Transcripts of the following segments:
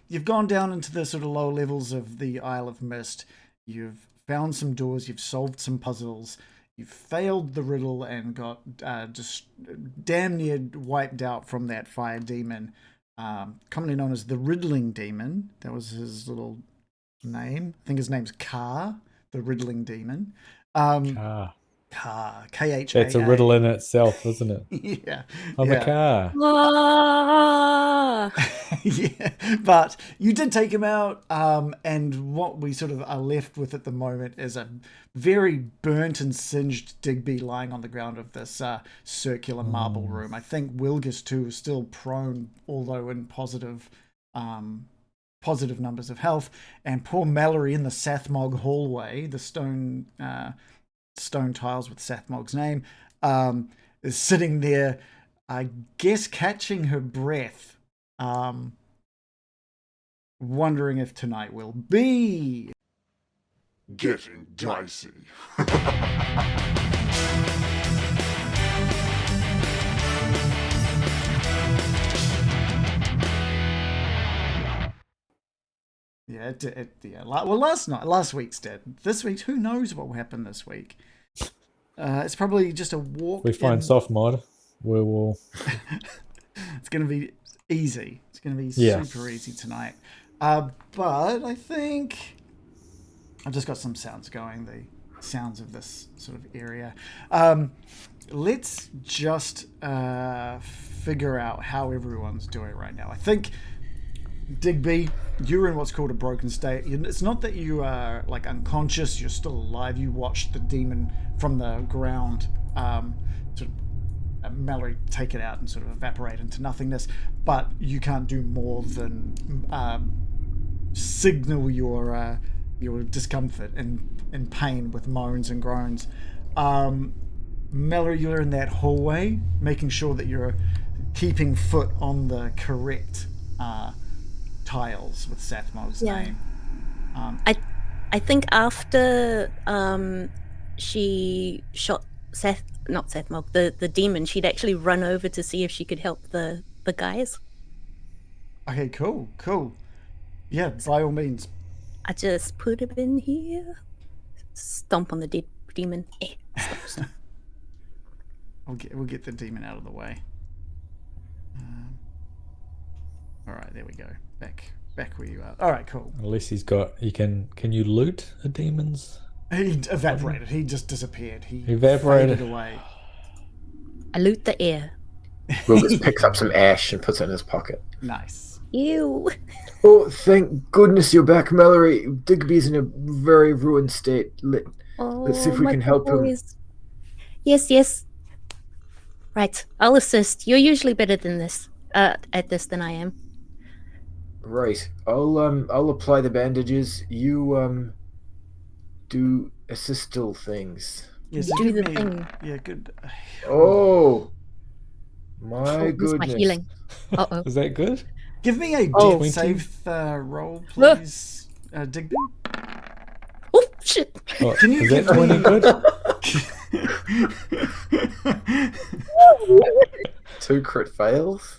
you've gone down into the sort of lower levels of the Isle of Mist. You've found some doors. You've solved some puzzles. You've failed the riddle and got just damn near wiped out from that fire demon, commonly known as the Riddling Demon. That was his little name. I think his name's Car, the Riddling Demon. Car. Kha. That's a riddle in itself, isn't it? Yeah. I'm a car. Yeah, but you did take him out, and what we sort of are left with at the moment is a very burnt and singed Digby lying on the ground of this circular marble room. I think Wilgus too is still prone, although in positive numbers of health, and poor Mallory in the Sathmog hallway, the stone tiles with Sathmog's name, is sitting there, I guess catching her breath, wondering if tonight will be getting dicey. Well, last week's dead. This week's, who knows what will happen this week? It's probably just a walk. We find soft mod. We will. It's going to be easy. It's going to be super easy tonight. But I think I've just got some sounds going. The sounds of this sort of area. Let's just figure out how everyone's doing right now. I think, Digby, you're in what's called a broken state. It's not that you are like unconscious, you're still alive. You watched the demon from the ground sort of Mallory take it out and sort of evaporate into nothingness, but you can't do more than signal your discomfort and pain with moans and groans. Mallory, you're in that hallway, making sure that you're keeping foot on the correct tiles with Sathmog's name. I think after she shot not Sathmog, the demon, she'd actually run over to see if she could help the guys. Okay, cool. Yeah, by all means. I just put him in here. Stomp on the dead demon. Stop. We'll get the demon out of the way. All right, there we go. Back where you are. All right, cool. Unless he's got, can you loot a demon's? He evaporated. He just disappeared. He evaporated faded away. I loot the air. Will just picks up some ash and puts it in his pocket. Nice. Ew. Oh, thank goodness you're back, Mallory. Digby's in a very ruined state. Let's see if we can help him. Yes. Right, I'll assist. You're usually better than this, at this than I am. Right. I'll apply the bandages. You do assistal things. Yes, do the thing. Yeah, good. Oh, my goodness. My healing. Uh-oh. Is that good? Give me a death save roll, please, Digby. Oh, shit. Oh, Can you is that 20 good? 2 crit fails?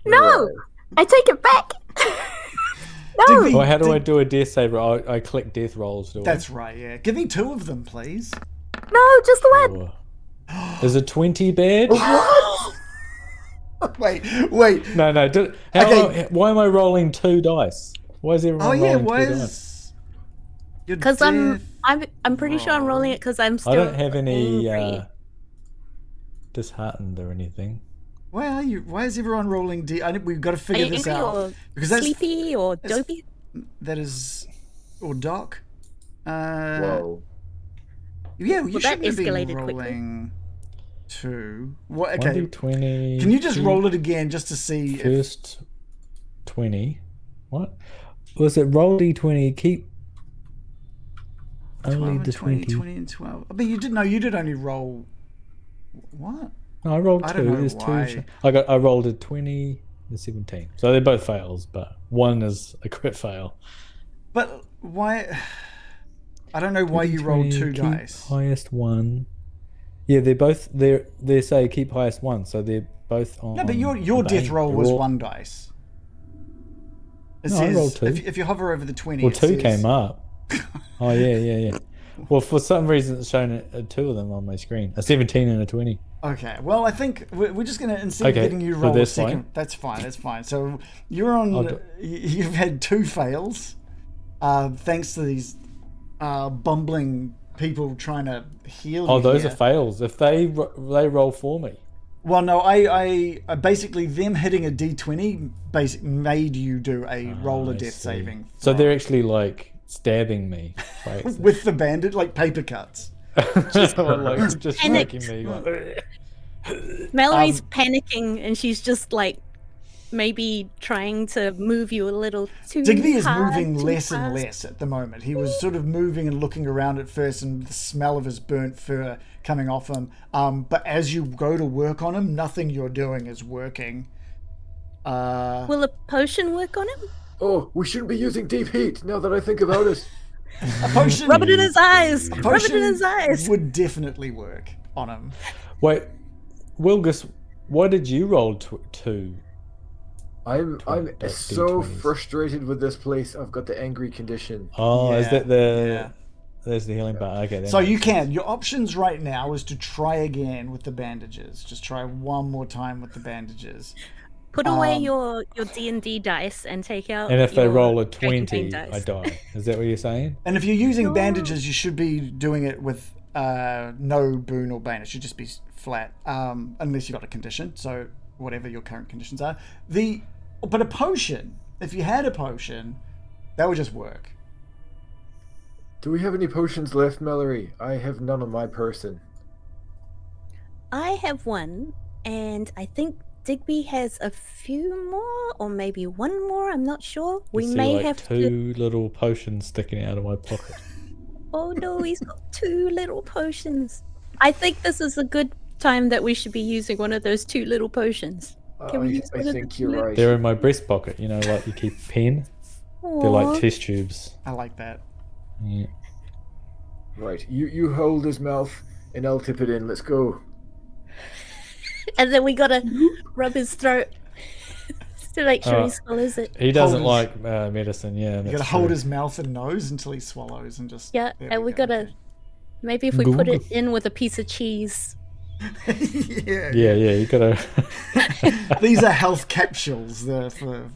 No! Right. I take it back! No! Digby, Well, how do I do a death save? I click death rolls. That's right, yeah. Give me 2 of them, please. No, just the one! Oh. Is a 20 bad? Wait. No. Why am I rolling 2 dice? Why is everyone rolling 2 dice? Because I'm pretty sure I'm rolling it because I'm still I don't have any angry. disheartened or anything. Why are you? Why is everyone rolling we've got to figure this angry out. or Because that's sleepy or dopey? That is, or Doc. Whoa. Yeah, you that shouldn't be escalated rolling 2. What? Okay. 1d20. Can you just roll it again just to see? First 20. What? Was it roll d20? Keep only the 20. 20 and 12. I mean, you did only roll. What? No, I rolled I 2. don't know There's why. 2. I rolled a 20 and a 17. So they're both fails, but one is a crit fail. But why? I don't know why you rolled 2 keep dice. Highest 1. Yeah, they say keep highest 1, so they're both on. No, but your death roll was 1 dice. It No, says, I rolled 2. If you hover over the 20, Well, it 2 says, came up. Oh, yeah. Well, for some reason, it's showing 2 of them on my screen. A 17 and a 20. Okay, well, I think we're just going to, instead of getting you so roll a that's second... fine? That's fine. So you're on... You've had 2 fails, thanks to these bumbling people trying to heal you. Oh, those here. are fails. If they roll for me. Well, no, I basically, them hitting a d20 made you do a roll a death saving throw. So they're actually, like, stabbing me. With the bandage, like paper cuts. Just making me like... Mallory's panicking, and she's just like maybe trying to move you a little too Digby is hard, moving too less fast. and less at the moment. He was sort of moving and looking around at first, and the smell of his burnt fur coming off him. But as you go to work on him, nothing you're doing is working. Will a potion work on him? Oh, we shouldn't be using deep heat now that I think about it. A potion... Rub it in his eyes! A Rub it in his potion eyes! would definitely work on him. Wait, Wilgus, why did you roll 2? I'm so frustrated with this place. I've got the angry condition. Oh, is that the... Yeah. There's the healing part. Okay. So you can. Your options right now is to try again with the bandages. Just try one more time with the bandages. Put away your D&D dice and take out. And if they your roll a Dragonbane 20, dice. I die. Is that what you're saying? And if you're using bandages, you should be doing it with no boon or bane. It should just be flat, unless you've got a condition. So whatever your current conditions are. But a potion, if you had a potion, that would just work. Do we have any potions left, Mallory? I have none on my person. I have one, and I think Digby has a few more, or maybe one more. I'm not sure. We may like have 2 little potions sticking out of my pocket. Oh no, he's got 2 little potions. I think this is a good time that we should be using one of those 2 little potions. Can we use I one of think the you're little- right. They're in my breast pocket, like you keep a pen. They're like test tubes. I like that. Yeah. Right, you hold his mouth, and I'll tip it in. Let's go. And then we gotta rub his throat to make sure he swallows it. He doesn't like medicine, yeah. You gotta hold his mouth and nose until he swallows and just... Yeah, and we gotta... Maybe if we put it in with a piece of cheese. Yeah, you gotta... These are health capsules for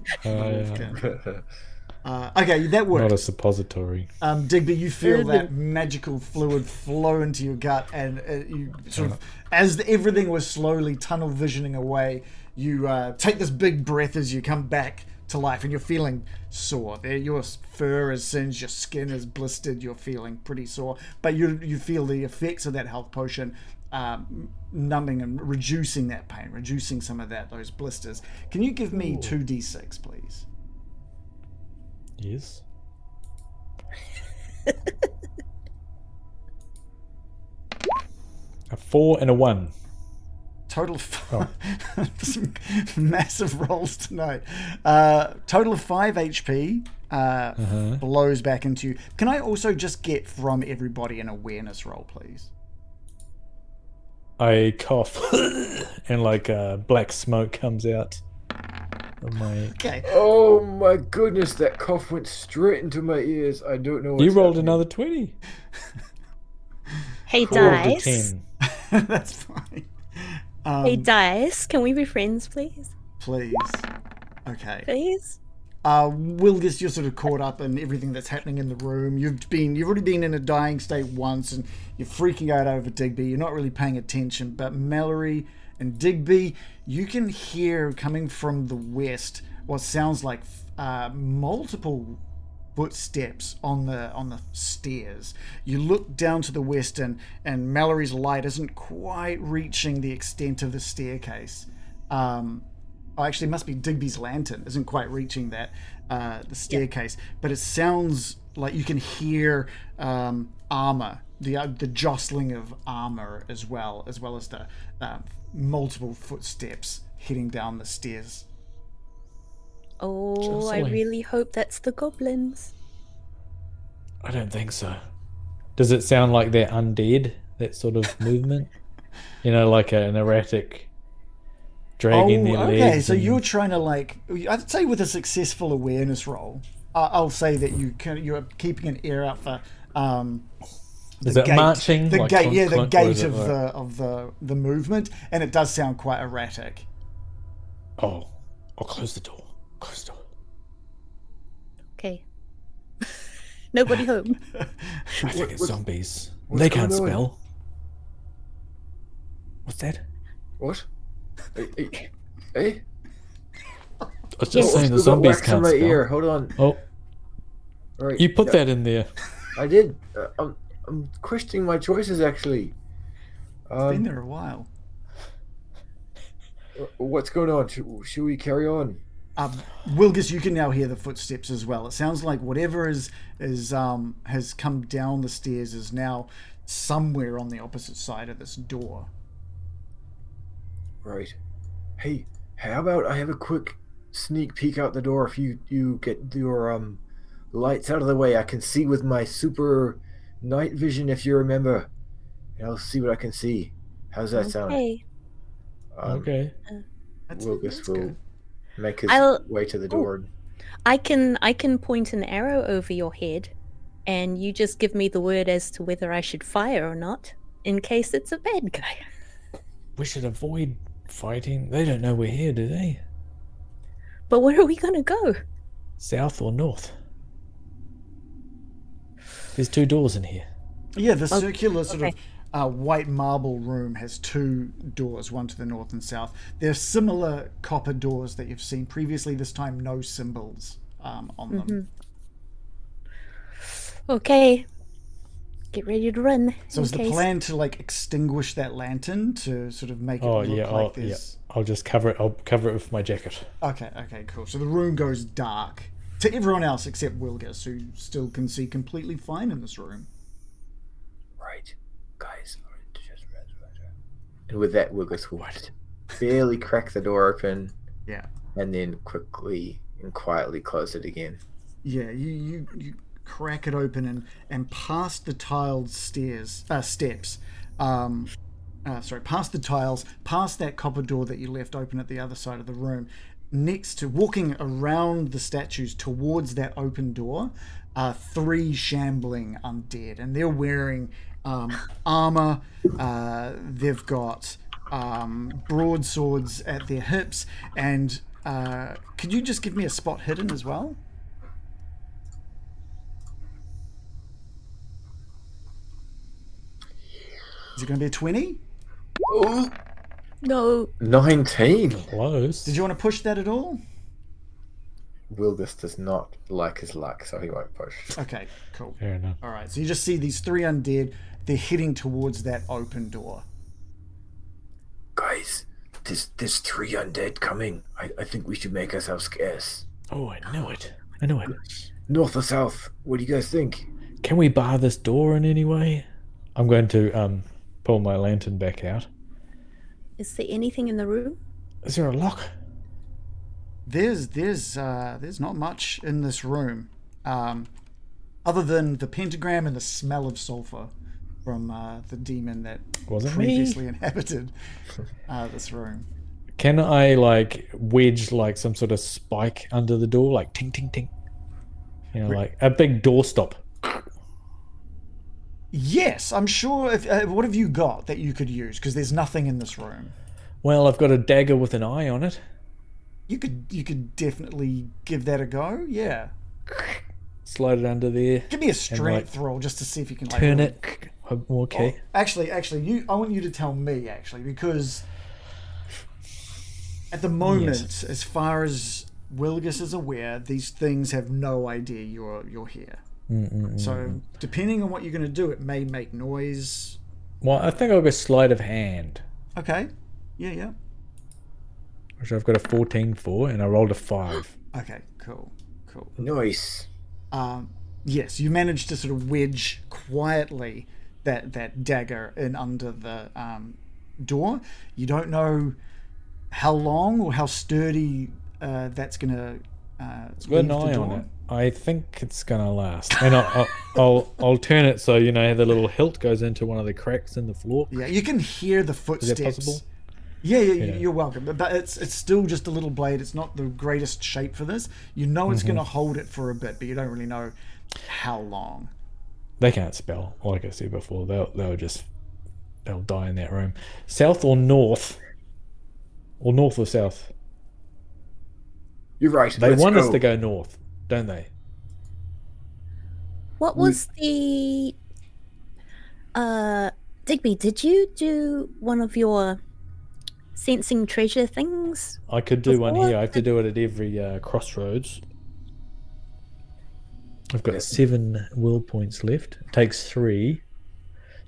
okay, that works. Not a suppository. Digby, you feel that magical fluid flow into your gut, and you sort of, as everything was slowly tunnel visioning away, you take this big breath as you come back to life, and you're feeling sore. Your fur is singed, your skin is blistered, you're feeling pretty sore, but you feel the effects of that health potion numbing and reducing that pain, reducing some of those blisters. Can you give me 2d6, please? Yes. A 4 and a 1. Total some massive rolls tonight. Total of 5 HP blows back into you. Can I also just get from everybody an awareness roll, please? I cough and black smoke comes out of my... Okay. Oh my goodness, that cough went straight into my ears. I don't know what's You rolled happening. another 20. Hey, 4 to Dice. 10. That's fine. Hey, Dice. Can we be friends, please? Please. Okay. Please? Wilgus, you're sort of caught up in everything that's happening in the room. You've already been in a dying state once, and you're freaking out over Digby. You're not really paying attention, but Mallory and Digby, you can hear coming from the west what sounds like multiple footsteps on the stairs. You look down to the west, and Mallory's light isn't quite reaching the extent of the staircase. Actually, it must be Digby's lantern isn't quite reaching that the staircase, but it sounds like you can hear armor, the jostling of armor as well as the multiple footsteps heading down the stairs. Oh, Jostling. I really hope that's the goblins. I don't think so. Does it sound like they're undead, that sort of movement? Like an erratic dragging their legs. Okay, so you're trying to I'd say with a successful awareness roll, I'll say that you're keeping an ear out for is it marching? The like gate, clunk, yeah, the clunk, gate of the movement, and it does sound quite erratic. Oh, I'll close the door. Close the door. Okay. Nobody home. I think it's zombies. They can't spell. What's that? What? Hey? I was just saying the zombies can't my spell. Ear. Hold on. Oh, All right. you put that in there. I did. I'm questioning my choices actually. It's been there a while. What's going on? Should we carry on? Wilgus, you can now hear the footsteps as well. It sounds like whatever has come down the stairs is now somewhere on the opposite side of this door. Right. Hey, how about I have a quick sneak peek out the door? If you get your lights out of the way, I can see with my super night vision, if you remember. And I'll see what I can see. How's that sound? Okay. Wilgus will make his way to the door. I can point an arrow over your head, and you just give me the word as to whether I should fire or not, in case it's a bad guy. We should avoid fighting. They don't know we're here, do they? But where are we gonna go? South or north? There's 2 doors in here. Yeah, the circular sort of white marble room has 2 doors, one to the north and south. They're similar copper doors that you've seen previously, this time no symbols on them. Okay. Get ready to run. So is the plan to extinguish that lantern to sort of make it look like this? Yeah. I'll just cover it. I'll cover it with my jacket. Okay, cool. So the room goes dark to everyone else except Wilgus, who still can see completely fine in this room. Right, guys. And with that, Wilgus will barely crack the door open. Yeah. And then quickly and quietly close it again. Yeah, you crack it open and past the tiled steps. Past the tiles, past that copper door that you left open at the other side of the room. Next to, walking around the statues towards that open door, are 3 shambling undead, and they're wearing armor. They've got broadswords at their hips, and could you just give me a spot hidden as well? Is it going to be a 20? Oh, No. 19. Close. Did you want to push that at all? Wilgus does not like his luck, so he won't push. Okay, cool. Fair enough. All right, so you just see these 3 undead. They're heading towards that open door. Guys, there's 3 undead coming. I think we should make ourselves scarce. Oh, I know it. North or south? What do you guys think? Can we bar this door in any way? I'm going to pull my lantern back out. Is there anything in the room? Is there a lock? There's not much in this room, other than the pentagram and the smell of sulfur from the demon that previously inhabited this room. Can I wedge some sort of spike under the door, like ting ting ting? Like a big doorstop. Yes, I'm sure. What have you got that you could use? Because there's nothing in this room. Well, I've got a dagger with an eye on it. You could definitely give that a go. Yeah. Slide it under there. Give me a strength roll just to see if you can turn it. Okay. Oh, actually, I want you to tell me because at the moment, as far as Wilgus is aware, these things have no idea you're here. So depending on what you're going to do, it may make noise. Well, I think I'll go sleight of hand. Okay. Yeah. Which I've got a 14 for, and I rolled a 5. Okay, cool. Nice. Yes, you managed to sort of wedge quietly that dagger in under the door. You don't know how long or how sturdy that's going to It's got an eye on it. I think it's gonna last, and I'll turn it so the little hilt goes into one of the cracks in the floor. Yeah, you can hear the footsteps. Is that possible? Yeah, You know. you're welcome. But it's still just a little blade. It's not the greatest shape for this. You know it's going to hold it for a bit, but you don't really know how long. They can't spell, like I said before. They'll die in that room. South or north? Or north or south? You're right. They let's want go. us to go north, don't they? What was the Digby, did you do one of your sensing treasure things? I could do one Before here. I have to do it at every crossroads. I've got 7 will points left. It takes 3.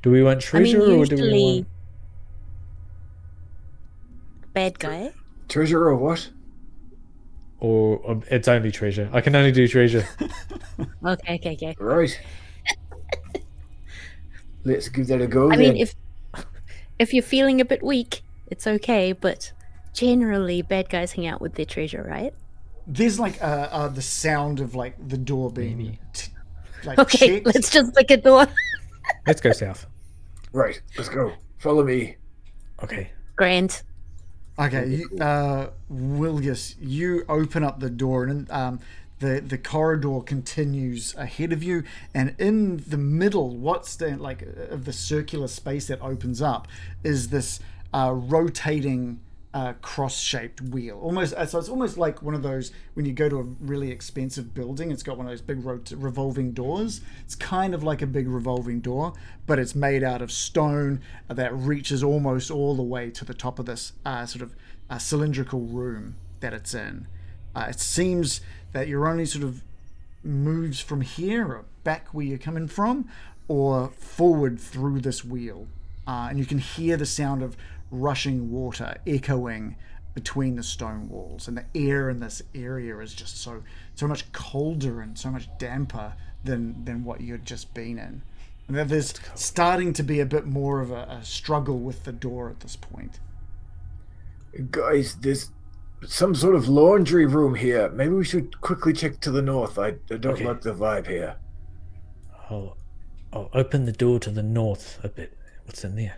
Do we want treasure or do we usually want... bad guy. Treasure or what? Or it's only treasure. I can only do treasure. Okay. Right. Let's give that a go. I then. mean, if you're feeling a bit weak, it's okay, but generally bad guys hang out with their treasure, right? There's like the sound of like the door being Okay, checked. let's just pick a door. Let's go south. Right, let's go. Follow me. Okay. Grand. Okay, Willius, you open up the door, and the corridor continues ahead of you, and in the middle, of the circular space that opens up, is this rotating cross-shaped wheel. So it's almost like one of those when you go to a really expensive building. It's got one of those big revolving doors. It's kind of like a big revolving door, but it's made out of stone that reaches almost all the way to the top of this sort of cylindrical room that it's in. It seems that you're only sort of moves from here or back where you're coming from, or forward through this wheel, and you can hear the sound of rushing water echoing between the stone walls, and the air in this area is just so much colder and so much damper than what you'd just been in. And there's starting to be a bit more of a struggle with the door at this point. Guys, there's some sort of laundry room here. Maybe we should quickly check to the north. I don't like the vibe here. I'll open the door to the north a bit. What's in there?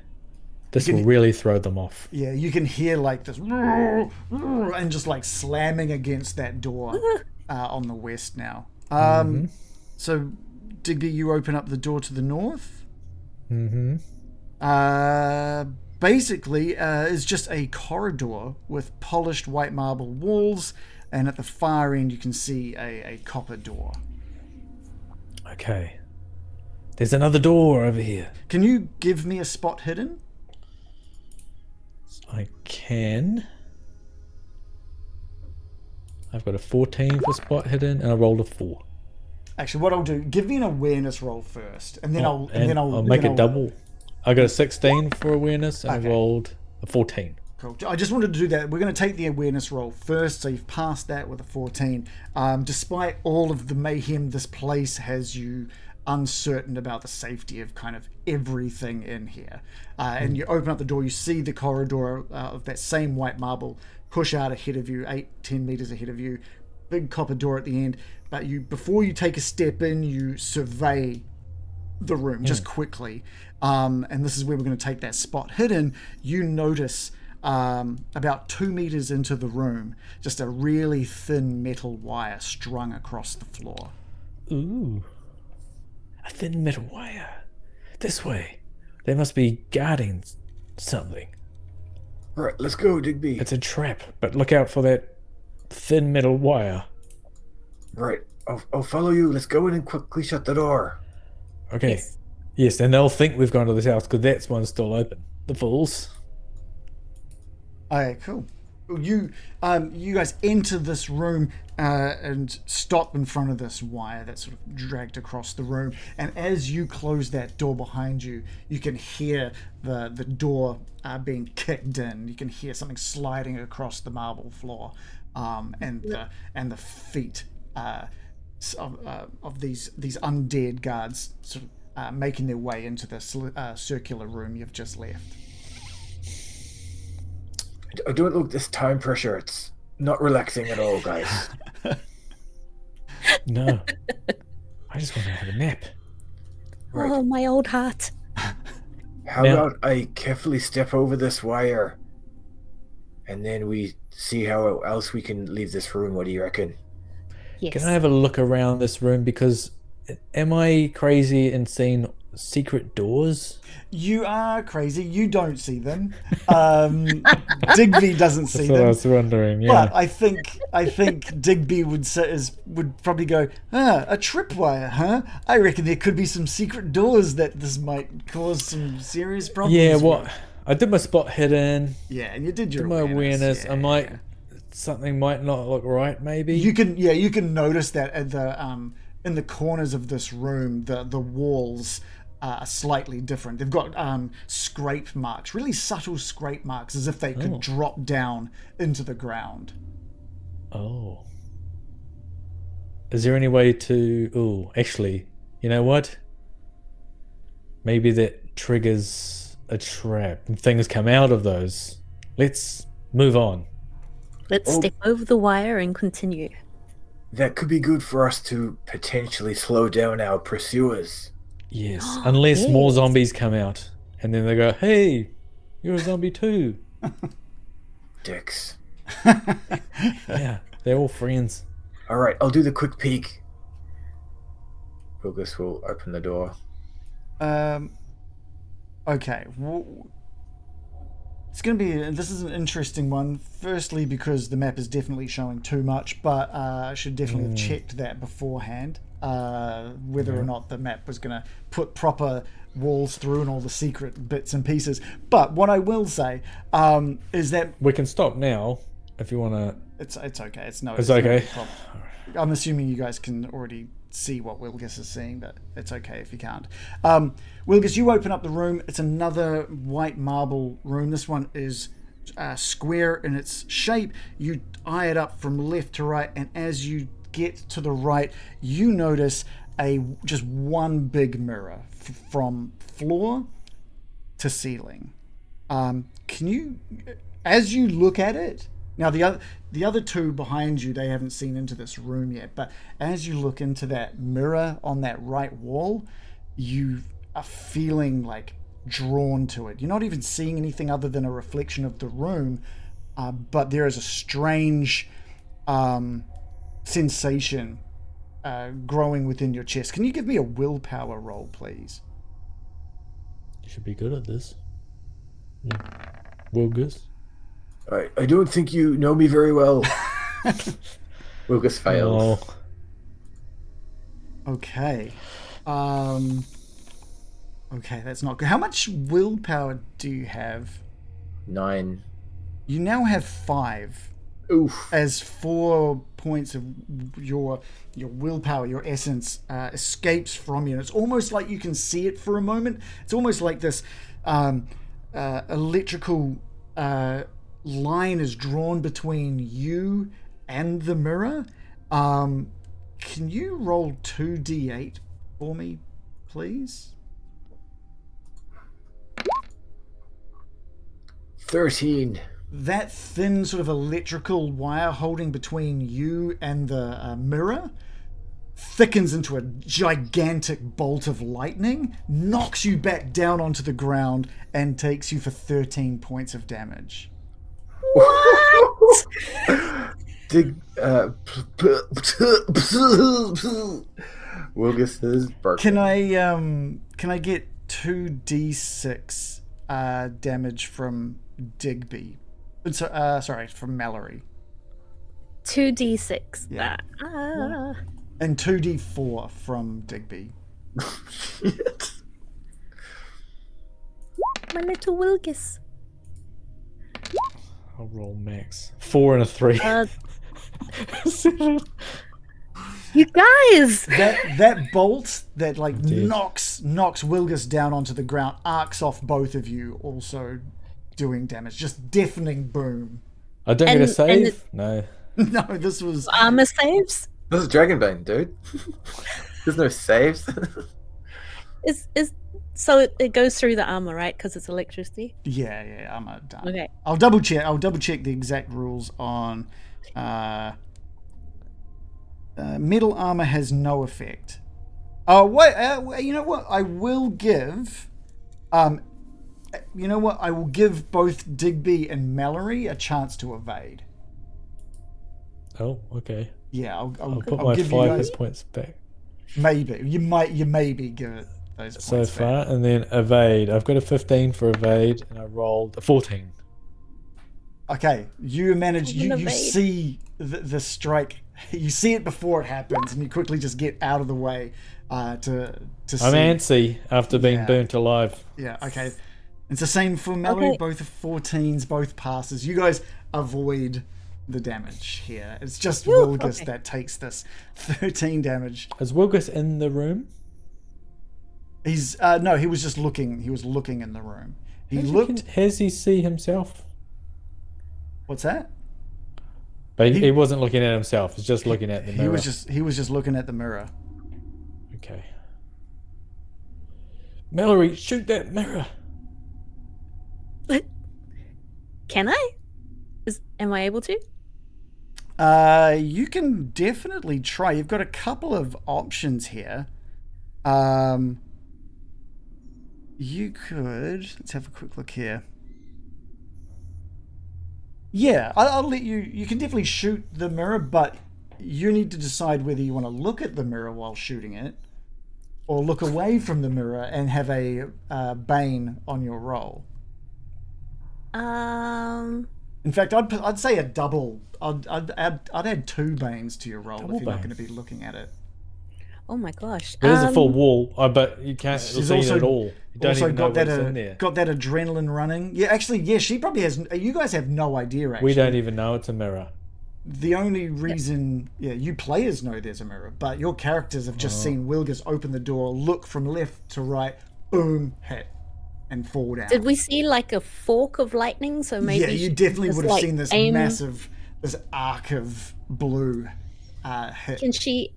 This will really throw them off. Yeah, you can hear like this and just like slamming against that door on the west now. So, Digby, you open up the door to the north. Basically, is just a corridor with polished white marble walls, and at the far end you can see a copper door. Okay. There's another door over here. Can you give me a spot hidden? I can. I've got a 14 for spot hidden, and I rolled a 4. Actually, what I'll do, give me an awareness roll first, and then I'll make it double. I got a 16 for awareness, and I rolled a 14. Cool. I just wanted to do that. We're going to take the awareness roll first, so you've passed that with a 14. Despite all of the mayhem, this place has you uncertain about the safety of kind of everything in here. And you open up the door, you see the corridor of that same white marble push out ahead of you, 8-10 meters ahead of you, big copper door at the end. But before you take a step in, you survey the room just quickly. And this is where we're going to take that spot hidden. You notice about 2 meters into the room, just a really thin metal wire strung across the floor. Ooh. A thin metal wire. This way. They must be guarding something. Right, let's go, Digby. It's a trap, but look out for that thin metal wire. Right, I'll follow you. Let's go in and quickly shut the door. Okay. Yes, and they'll think we've gone to this house because that's one still open. The fools. Okay, cool. You guys enter this room and stop in front of this wire that's sort of dragged across the room. And as you close that door behind you, you can hear the door being kicked in. You can hear something sliding across the marble floor, and the feet of these undead guards sort of making their way into the circular room you've just left. Don't look this time pressure. It's not relaxing at all, guys. No. I just want to have a nap. Right. Oh, my old heart. How about I carefully step over this wire and then we see how else we can leave this room. What do you reckon? Yes. Can I have a look around this room? Because am I crazy and seeing secret doors? You are crazy. You don't see them. Digby doesn't see That's what I them. was wondering. Yeah. But I think Digby would probably go, a tripwire, huh? I reckon there could be some secret doors that this might cause some serious problems. Yeah. with. What? I did my spot hidden. Yeah, and you did your Did my awareness. Yeah. I might. Something might not look right. Maybe. You can notice that at the in the corners of this room, the walls are slightly different. They've got scrape marks, really subtle scrape marks, as if they could drop down into the ground. Oh. Is there any way to... Oh, actually, you know what? Maybe that triggers a trap and things come out of those. Let's move on. Let's step over the wire and continue. That could be good for us to potentially slow down our pursuers. Yes, unless Yes. more zombies come out. And then they go, hey, you're a zombie too. Dicks. Yeah, they're all friends. All right, I'll do the quick peek. Wilgus will open the door. Okay. It's going to be... This is an interesting one. Firstly, because the map is definitely showing too much, but I should definitely have checked that beforehand. Whether or not the map was going to put proper walls through and all the secret bits and pieces. But what I will say is that... We can stop now if you want to... It's okay. It's okay. No problem. I'm assuming you guys can already see what Wilgus is seeing, but it's okay if you can't. Wilgus, you open up the room. It's another white marble room. This one is square in its shape. You eye it up from left to right, and as you get to the right, you notice just one big mirror from floor to ceiling. Can you, as you look at it, now the other two behind you, they haven't seen into this room yet, but as you look into that mirror on that right wall, you are feeling like drawn to it. You're not even seeing anything other than a reflection of the room, but there is a strange sensation growing within your chest. Can you give me a willpower roll, please? You should be good at this. Yeah. Wilgus? I don't think you know me very well. Wilgus fails. Oh. Okay. Okay, that's not good. How much willpower do you have? 9. You now have 5. Oof. As 4 points of your willpower, your essence, escapes from you. And it's almost like you can see it for a moment. It's almost like this electrical line is drawn between you and the mirror. Can you roll 2d8 for me, please? 13. That thin sort of electrical wire holding between you and the mirror thickens into a gigantic bolt of lightning, knocks you back down onto the ground, and takes you for 13 points of damage. What? Wilgus is barking. Can I get 2d6 damage from Digby? Sorry, from Mallory. 2d6. Yeah. And 2d4 from Digby. Shit. My little Wilgus. I'll roll max. 4 and a 3. You guys! That bolt that like Indeed. knocks Wilgus down onto the ground, arcs off both of you, also doing damage. Just deafening boom. I don't get a save? No. No, this was Armor saves? This is Dragonbane, dude. There's no saves. So it goes through the armor, right? Because it's electricity. yeah. I'm done. Okay. I'll double check the exact rules on. Metal armor has no effect. Oh wait, you know what? I will give. You know what? I will give both Digby and Mallory a chance to evade. Oh, okay. Yeah, I'll put I'll my give you 5 guys hit points back maybe. You maybe give it those points so far, back. and then evade. I've got a 15 for evade, and I rolled a 14. Okay, you manage. You evade. see the strike. You see it before it happens, and you quickly just get out of the way to see. I'm antsy after being burnt alive. Yeah. Okay. It's the same for Mallory. Okay. Both 14s, both passes. You guys avoid the damage here. It's just Whew, Wilgus okay. that takes this 13 damage. Is Wilgus in the room? He's no, he was just looking. He was looking in the room. He looked. Has he see himself? What's that? But he wasn't looking at himself. He's just looking at the mirror. He was just looking at the mirror. Okay. Mallory, shoot that mirror. Can I? Am I able to? You can definitely try. You've got a couple of options here. You could. Let's have a quick look here. Yeah, I'll let you. You can definitely shoot the mirror, but you need to decide whether you want to look at the mirror while shooting it, or look away from the mirror and have a Bane on your roll. In fact, I'd say a double. I'd add 2 Banes to your roll Double if you're not Bane. going to be looking at it. Oh my gosh. There's a full wall, but you can't She's see it also- at all. You don't Also even know got what's that in there. got that adrenaline running. Yeah, actually, yeah, she probably has. You guys have no idea. Actually, We don't even know it's a mirror. The only reason, you players know there's a mirror, but your characters have just seen Wilgus open the door, look from left to right, boom, hit, and fall down. Did we see like a fork of lightning? So maybe Yeah, you she definitely just, would have like, seen this aim- massive, this arc of blue hit. Can she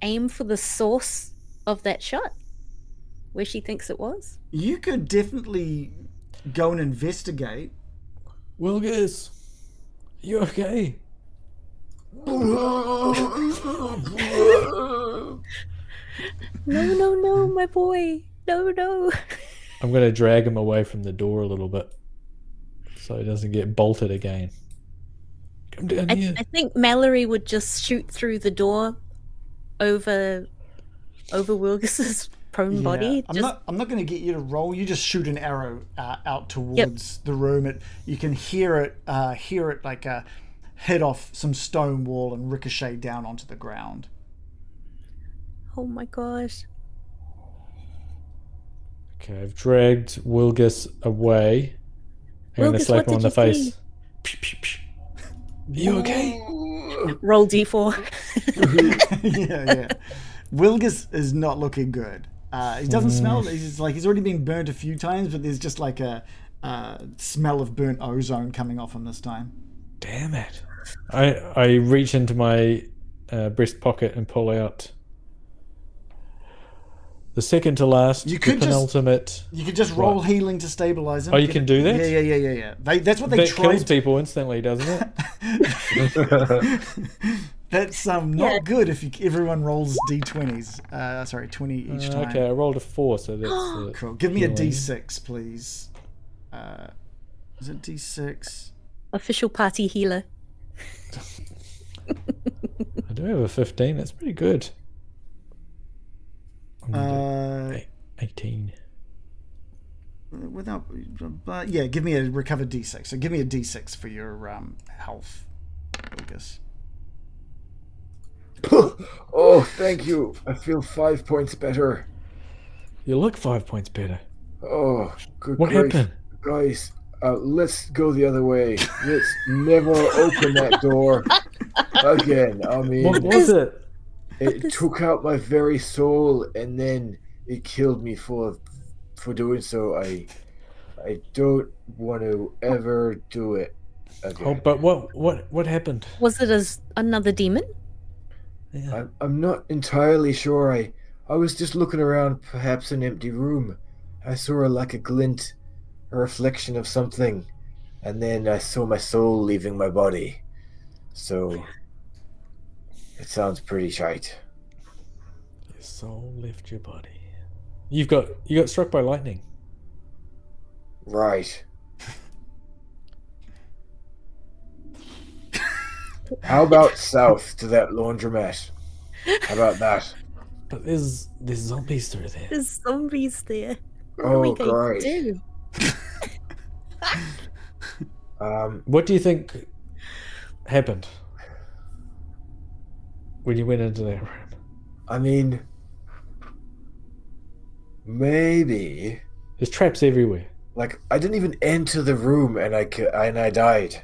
aim for the source of that shot? Where she thinks it was? You could definitely go and investigate. Wilgus, you okay? No, my boy. No. I'm going to drag him away from the door a little bit so he doesn't get bolted again. Come down here. I think Mallory would just shoot through the door over Wilgus's prone body. I'm not going to get you to roll. You just shoot an arrow out towards the room. You can hear it like hit off some stone wall and ricochet down onto the ground. Oh my gosh. Okay, I've dragged Wilgus away. I'm going to Wilgus, slap what him on did the you face. You okay? Roll d4. yeah. Wilgus is not looking good. He doesn't smell. He's already been burnt a few times, but there's just like a smell of burnt ozone coming off him this time. Damn it. I reach into my breast pocket and pull out the second to last, You could the penultimate. You could just roll healing to stabilize him. Oh, you can do that? Yeah. That's what they That tried. kills people instantly, doesn't it? That's not good if everyone rolls d20s. Sorry, 20 each time. Okay, I rolled a 4, so that's Cool. Give me a healing. d6, please. Is it d6? Official party healer. I do have a 15. That's pretty good. I'm gonna do 18. Give me a recovered d6. So give me a d6 for your health, Lucas. Oh, thank you. I feel 5 points better. You look 5 points better. Oh, good What grief. happened? Guys, let's go the other way. Let's never open that door again. I mean, What was it? it took out my very soul, and then it killed me for doing so. I don't want to ever do it again. Oh, but what happened? Was it another demon? Yeah. I'm not entirely sure. I was just looking around, perhaps an empty room. I saw like a glint, a reflection of something, and then I saw my soul leaving my body. So it sounds pretty shite. Your soul left your body. You got struck by lightning. Right. How about south to that laundromat? How about that? But there's zombies through there. There's zombies there. What are Oh, we going great. to do? What do you think happened when you went into that room? I mean, maybe There's traps everywhere. like I didn't even enter the room and I died.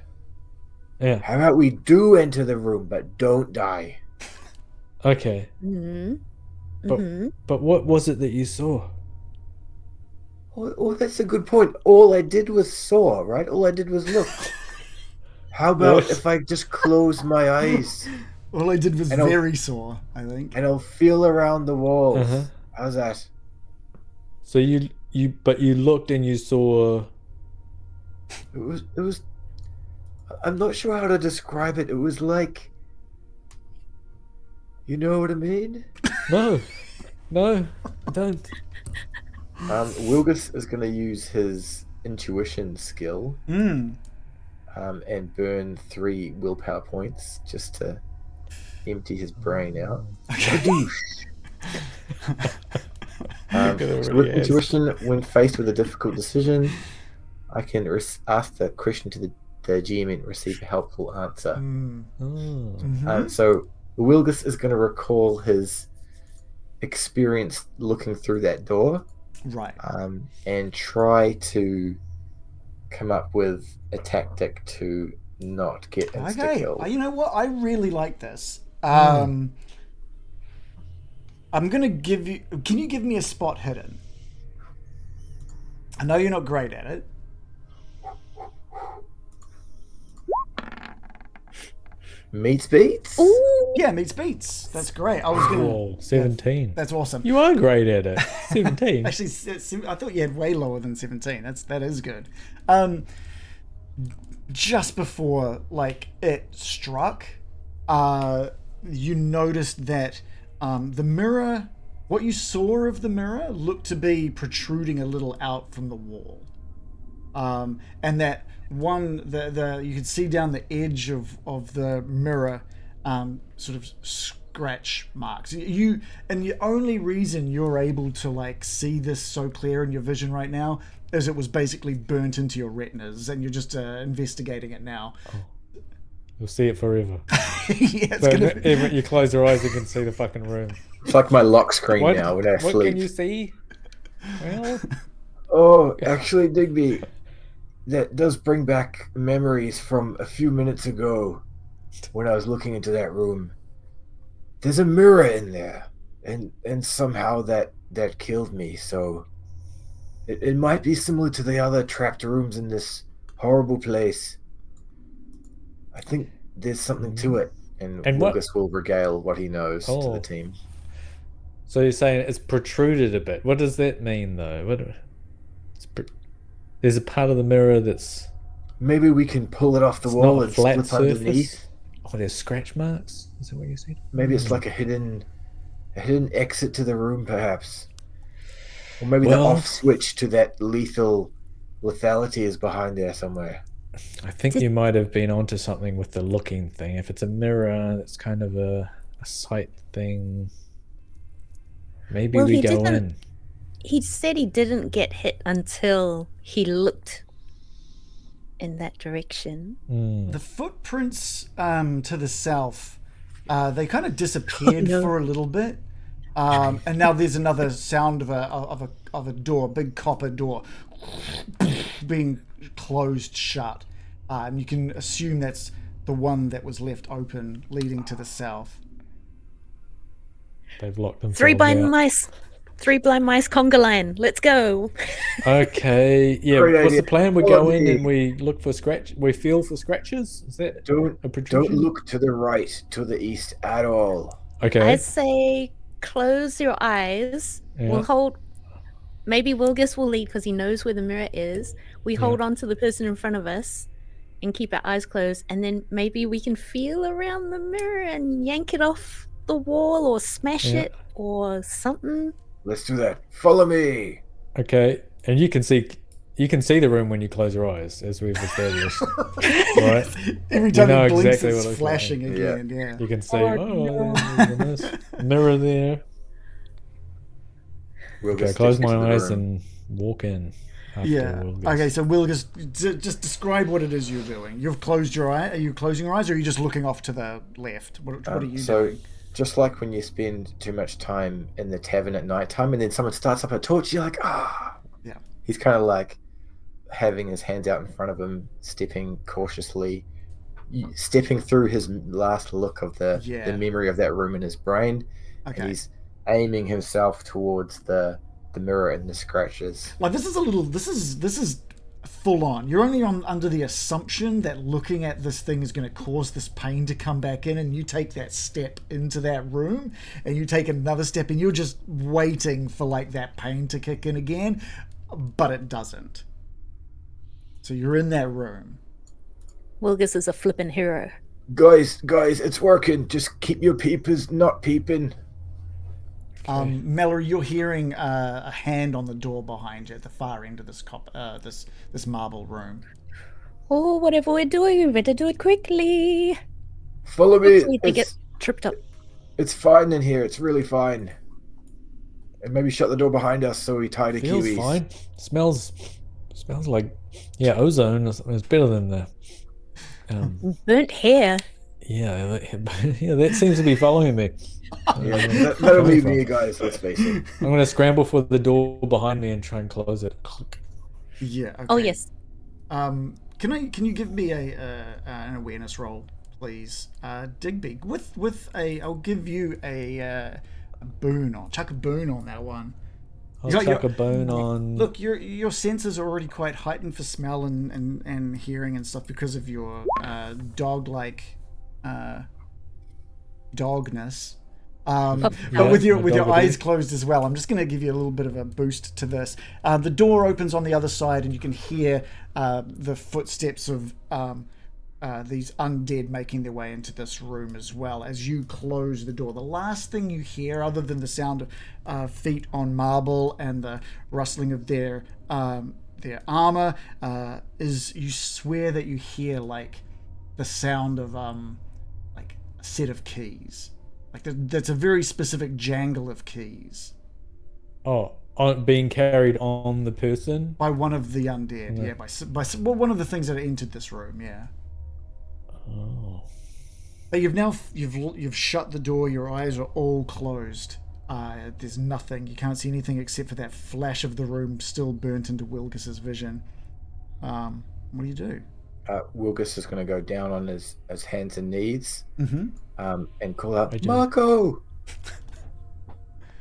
Yeah. How about we do enter the room but don't die? Okay. Mm-hmm. But Mm-hmm. but what was it that you saw? Oh, that's a good point. All I did was saw, right? All I did was look. How about Yes. if I just close my eyes All I did was And I'll- very sore, I think. and I'll feel around the walls? Uh-huh. How's that? So you looked and you saw. It was I'm not sure how to describe it. It was like, you know what I mean? No, I don't. Wilgus is going to use his intuition skill Mm. and burn 3 willpower points just to empty his brain out. Kadoosh. So with intuition, when faced with a difficult decision, I can ask the question to the GM and receive a helpful answer. Mm. Oh. Mhm. So Wilgus is going to recall his experience looking through that door. Right. And try to come up with a tactic to not get insta-killed. Okay. You know what? I really like this. I'm going to give you... Can you give me a spot hidden? I know you're not great at it. Meets beats? Ooh, Yeah, meets beats. That's great. I was going to... Whoa, 17. That's awesome. You are great at it. 17. Actually, I thought you had way lower than 17. That is good. Just before like it struck, you noticed that the mirror, what you saw of the mirror, looked to be protruding a little out from the wall, and that the you could see down the edge of the mirror, sort of scratch marks. And the only reason you're able to like see this so clear in your vision right now is it was basically burnt into your retinas, and you're just investigating it now. Oh. You'll see it forever. Yeah, it's So gonna be... even you close your eyes, you can see the fucking room. It's like my lock screen now when I What sleep. can you see? Well, Oh, actually, Digby, that does bring back memories from a few minutes ago when I was looking into that room. There's a mirror in there, and somehow that killed me, so it might be similar to the other trapped rooms in this horrible place. I think there's something to it, and Wilgus will regale what he knows to the team. So you're saying it's protruded a bit. What does that mean, though? There's a part of the mirror that's... Maybe we can pull it off the wall and flat slip surface? underneath. Oh, there's scratch marks? Is that what you said? Maybe it's like a hidden exit to the room, perhaps. Or maybe the off switch to that lethality is behind there somewhere. I think you might have been onto something with the looking thing. If it's a mirror, it's kind of a sight thing. Maybe we go in. He said he didn't get hit until he looked in that direction. The footprints to the south, they kind of disappeared for a little bit, and now there's another sound of a door, big copper door, being closed shut, and you can assume that's the one that was left open, leading to the south. They've locked themselves Three blind out. mice conga line. Let's go. Okay, yeah. Great What's idea. the plan? We Follow go in me. and we look for we feel for scratches? Is that a protrusion? Don't look to the right, to the east at all. Okay. I say close your eyes. Yeah. We'll hold. Maybe Wilgus will lead because he knows where the mirror is. We hold on to the person in front of us and keep our eyes closed, and then maybe we can feel around the mirror and yank it off the wall or smash it or something. Let's do that. Follow me. Okay, and you can see you can see the room when you close your eyes, as we've established. Right? Every time know it blinks, exactly what it's it looks flashing like. again. Yeah. You can see, there's a nice mirror there. Okay, close my eyes and walk in. Yeah. Wilgus. Okay, so Wilgus, just describe what it is you're doing. You've closed your eye. Are you closing your eyes, or are you just looking off to the left? What are you doing? Just like when you spend too much time in the tavern at night time, and then someone starts up a torch, you're like, Yeah. He's kind of like having his hands out in front of him, stepping cautiously, stepping through his last look of the memory of that room in his brain. Okay. And he's aiming himself towards the mirror and the scratches. Like this is full on. You're only under the assumption that looking at this thing is going to cause this pain to come back in, and you take that step into that room, and you take another step, and you're just waiting for like that pain to kick in again, but it doesn't. So you're in that room. Wilgus is a flippin' hero. Guys, it's working. Just keep your peepers not peeping. Mallory, you're hearing a hand on the door behind you at the far end of this this marble room. Oh, whatever we're doing, we better do it quickly. Follow me. We get tripped up. It's fine in here. It's really fine. And maybe shut the door behind us so we tie the Feels kiwis. fine. Smells like ozone is better than the burnt hair. Yeah, that seems to be following me. That'll be me, guys. Let's face it. I'm going to scramble for the door behind me and try and close it. Yeah. Okay. Oh yes. Can you give me an awareness roll, please, Digby? I'll give you a boon on. Chuck a boon on that one. I'll chuck a bone on. Look, your senses are already quite heightened for smell and hearing and stuff because of your dog-like dogness. But with your eyes closed as well, I'm just going to give you a little bit of a boost to this. The door opens on the other side, and you can hear the footsteps of these undead making their way into this room as well as you close the door. The last thing you hear, other than the sound of feet on marble and the rustling of their armor, is you swear that you hear like the sound of like a set of keys. Like that's a very specific jangle of keys. Oh, being carried on the person by one of the undead. Yeah, by one of the things that entered this room. Yeah. Oh. But you've shut the door. Your eyes are all closed. There's nothing. You can't see anything except for that flash of the room still burnt into Wilgus's vision. What do you do? Wilgus is going to go down on his hands and knees and call out, Marco!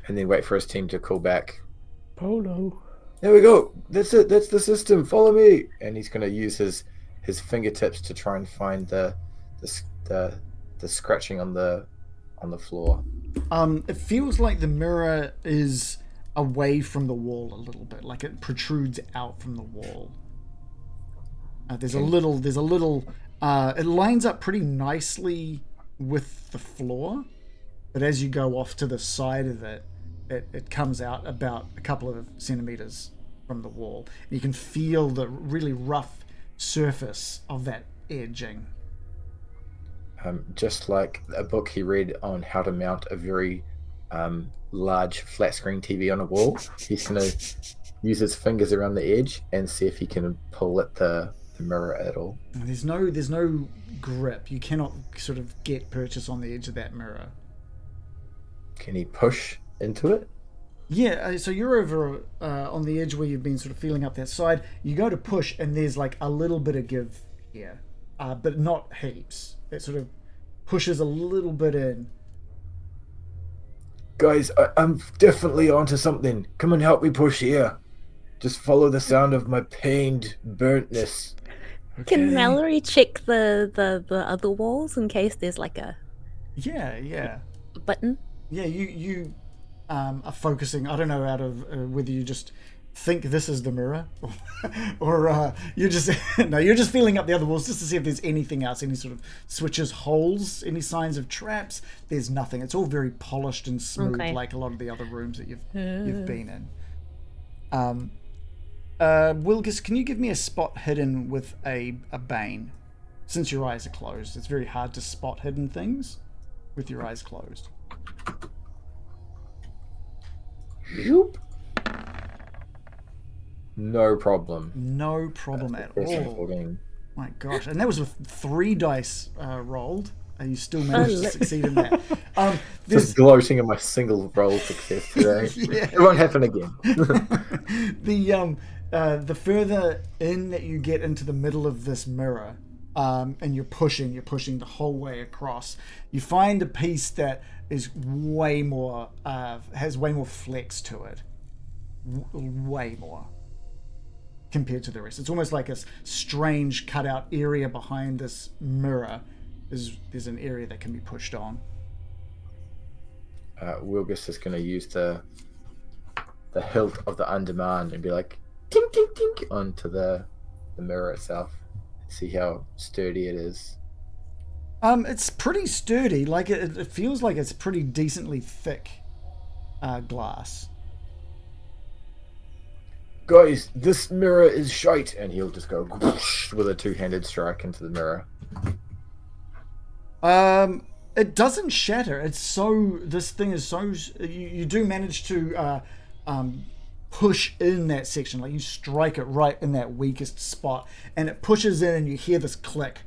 And then wait for his team to call back. Polo. There we go. That's it. That's the system. Follow me. And he's going to use his fingertips to try and find the scratching on the floor. It feels like the mirror is away from the wall a little bit, like it protrudes out from the wall. There's a little. It lines up pretty nicely with the floor, but as you go off to the side of it, it comes out about a couple of centimeters from the wall. You can feel the really rough surface of that edging. Just like a book he read on how to mount a very large flat screen TV on a wall, he's going to use his fingers around the edge and see if he can pull at the mirror at all. There's no grip. You cannot sort of get purchase on the edge of that mirror. Can he push into it? Yeah, so you're over on the edge where you've been sort of feeling up that side. You go to push, and there's like a little bit of give here, but not heaps. It sort of pushes a little bit in. Guys, I'm definitely onto something. Come and help me push here. Just follow the sound of my pained burntness. Okay. Can Mallory check the other walls in case there's like a button? Yeah, you are focusing. I don't know out of whether you just think this is the mirror or you're just you're just feeling up the other walls just to see if there's anything else, any sort of switches, holes, any signs of traps. There's nothing. It's all very polished and smooth, like a lot of the other rooms that you've been in. Wilgus, can you give me a spot hidden with a bane? Since your eyes are closed, it's very hard to spot hidden things with your eyes closed. Yoop. No problem. No problem at all. 14. My gosh, and that was with 3 dice rolled. And you still managed to succeed in that. Just gloating in my single roll success today. Yeah. It won't happen again. The further in that you get into the middle of this mirror, and you're pushing the whole way across, you find a piece that is way more has way more flex to it, way more compared to the rest. It's almost like a strange cutout area behind this mirror. There's an area that can be pushed on. Wilgus is going to use the hilt of the undermine and be like, tink, tink, tink, onto the mirror itself. See how sturdy it is. It's pretty sturdy. Like it feels like it's pretty decently thick glass. Guys, this mirror is shite, and he'll just go whoosh with a 2-handed strike into the mirror. It doesn't shatter. This thing is so. You do manage to push in that section, like you strike it right in that weakest spot, and it pushes in, and you hear this click,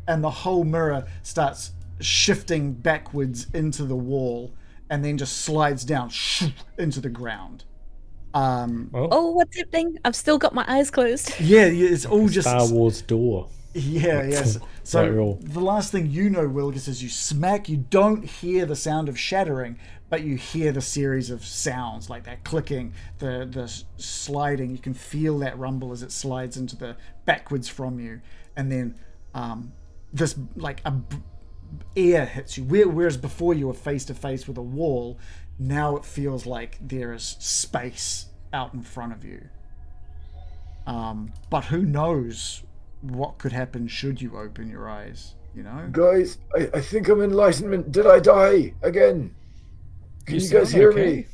and the whole mirror starts shifting backwards into the wall, and then just slides down into the ground. Oh, what's happening? I've still got my eyes closed. Yeah, it's all just Star Wars door. Yeah, yes. So the last thing you know, Wilgus, is you smack. You don't hear the sound of shattering, but you hear the series of sounds like that clicking, the sliding. You can feel that rumble as it slides into the backwards from you, and then this like air hits you. Whereas before you were face to face with a wall, now it feels like there is space out in front of you. But who knows what could happen should you open your eyes, you know? Guys, I think I'm enlightenment. Did I die again? Can you guys hear me?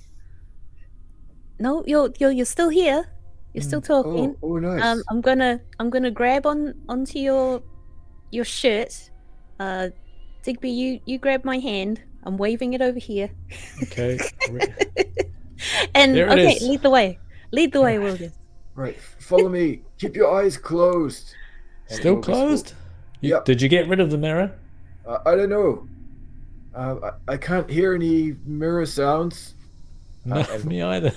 No, you're still here. You're still talking. Oh, nice. I'm gonna grab onto your shirt. Digby, you grab my hand. I'm waving it over here. Okay. And there it is. Lead the way. Lead the way, William. Right, follow me. Keep your eyes closed. Still closed? Yep. Did you get rid of the mirror? I don't know. I can't hear any mirror sounds. No, me either.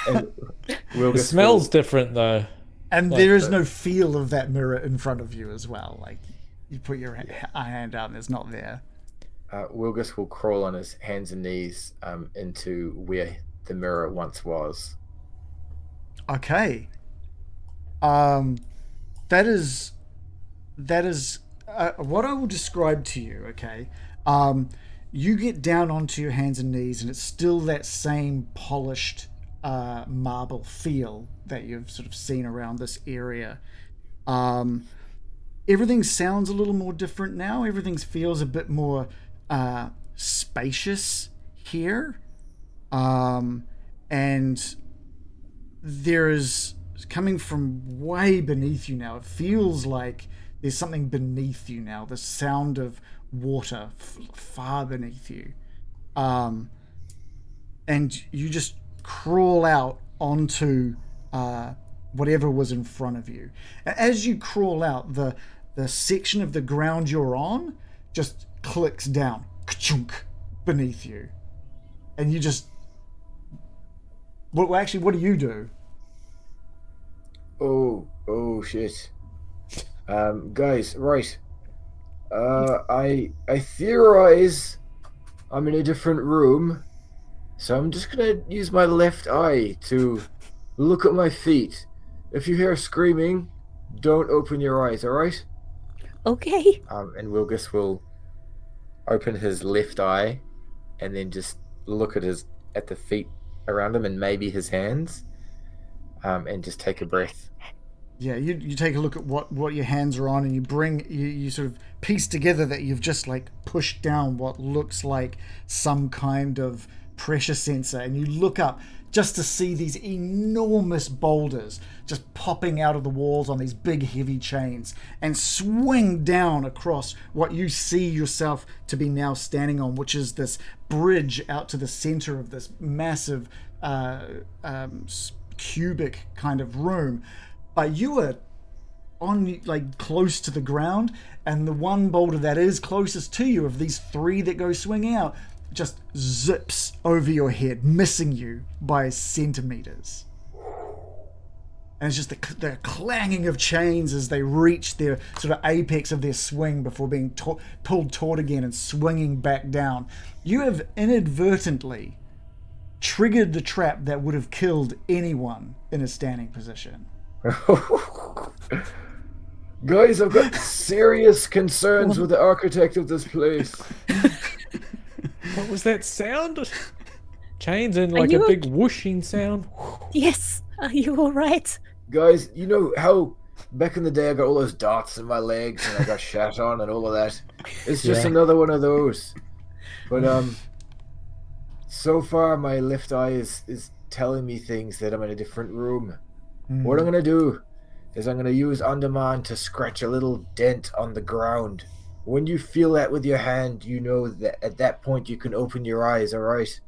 It smells different though. And there is no feel of that mirror in front of you as well. Like you put your hand out and it's not there. Wilgus will crawl on his hands and knees into where the mirror once was. Okay. That is what I will describe to you. Okay. You get down onto your hands and knees, and it's still that same polished marble feel that you've sort of seen around this area. Everything sounds a little more different now. Everything feels a bit more spacious here. And there is, coming from way beneath you now, it feels like there's something beneath you now, the sound of water far beneath you. And you just crawl out onto whatever was in front of you. As you crawl out, the section of the ground you're on just clicks down beneath you. And you just... Well, actually, what do you do? Oh shit. Guys, right. I theorize I'm in a different room, so I'm just gonna use my left eye to look at my feet. If you hear screaming, don't open your eyes, alright? Okay. And Wilgus will open his left eye and then just look at the feet around him and maybe his hands, and just take a breath. Yeah, you take a look at what your hands are on, and you sort of piece together that you've just like pushed down what looks like some kind of pressure sensor, and you look up just to see these enormous boulders just popping out of the walls on these big heavy chains and swing down across what you see yourself to be now standing on, which is this bridge out to the center of this massive cubic kind of room. But you are on like close to the ground, and the one boulder that is closest to you of these three that go swinging out just zips over your head, missing you by centimeters. And it's just the clanging of chains as they reach their sort of apex of their swing before being pulled taut again and swinging back down. You have inadvertently triggered the trap that would have killed anyone in a standing position. Guys, I've got serious concerns with the architect of this place. What was that sound? Chains and like a big whooshing sound. Yes. Are you all right? Guys, you know how back in the day I got all those dots in my legs and I got shat on and all of that? It's just another one of those. But so far my left eye is telling me things that I'm in a different room. What I'm going to do is I'm going to use on-demand to scratch a little dent on the ground. When you feel that with your hand, you know that at that point you can open your eyes, all right?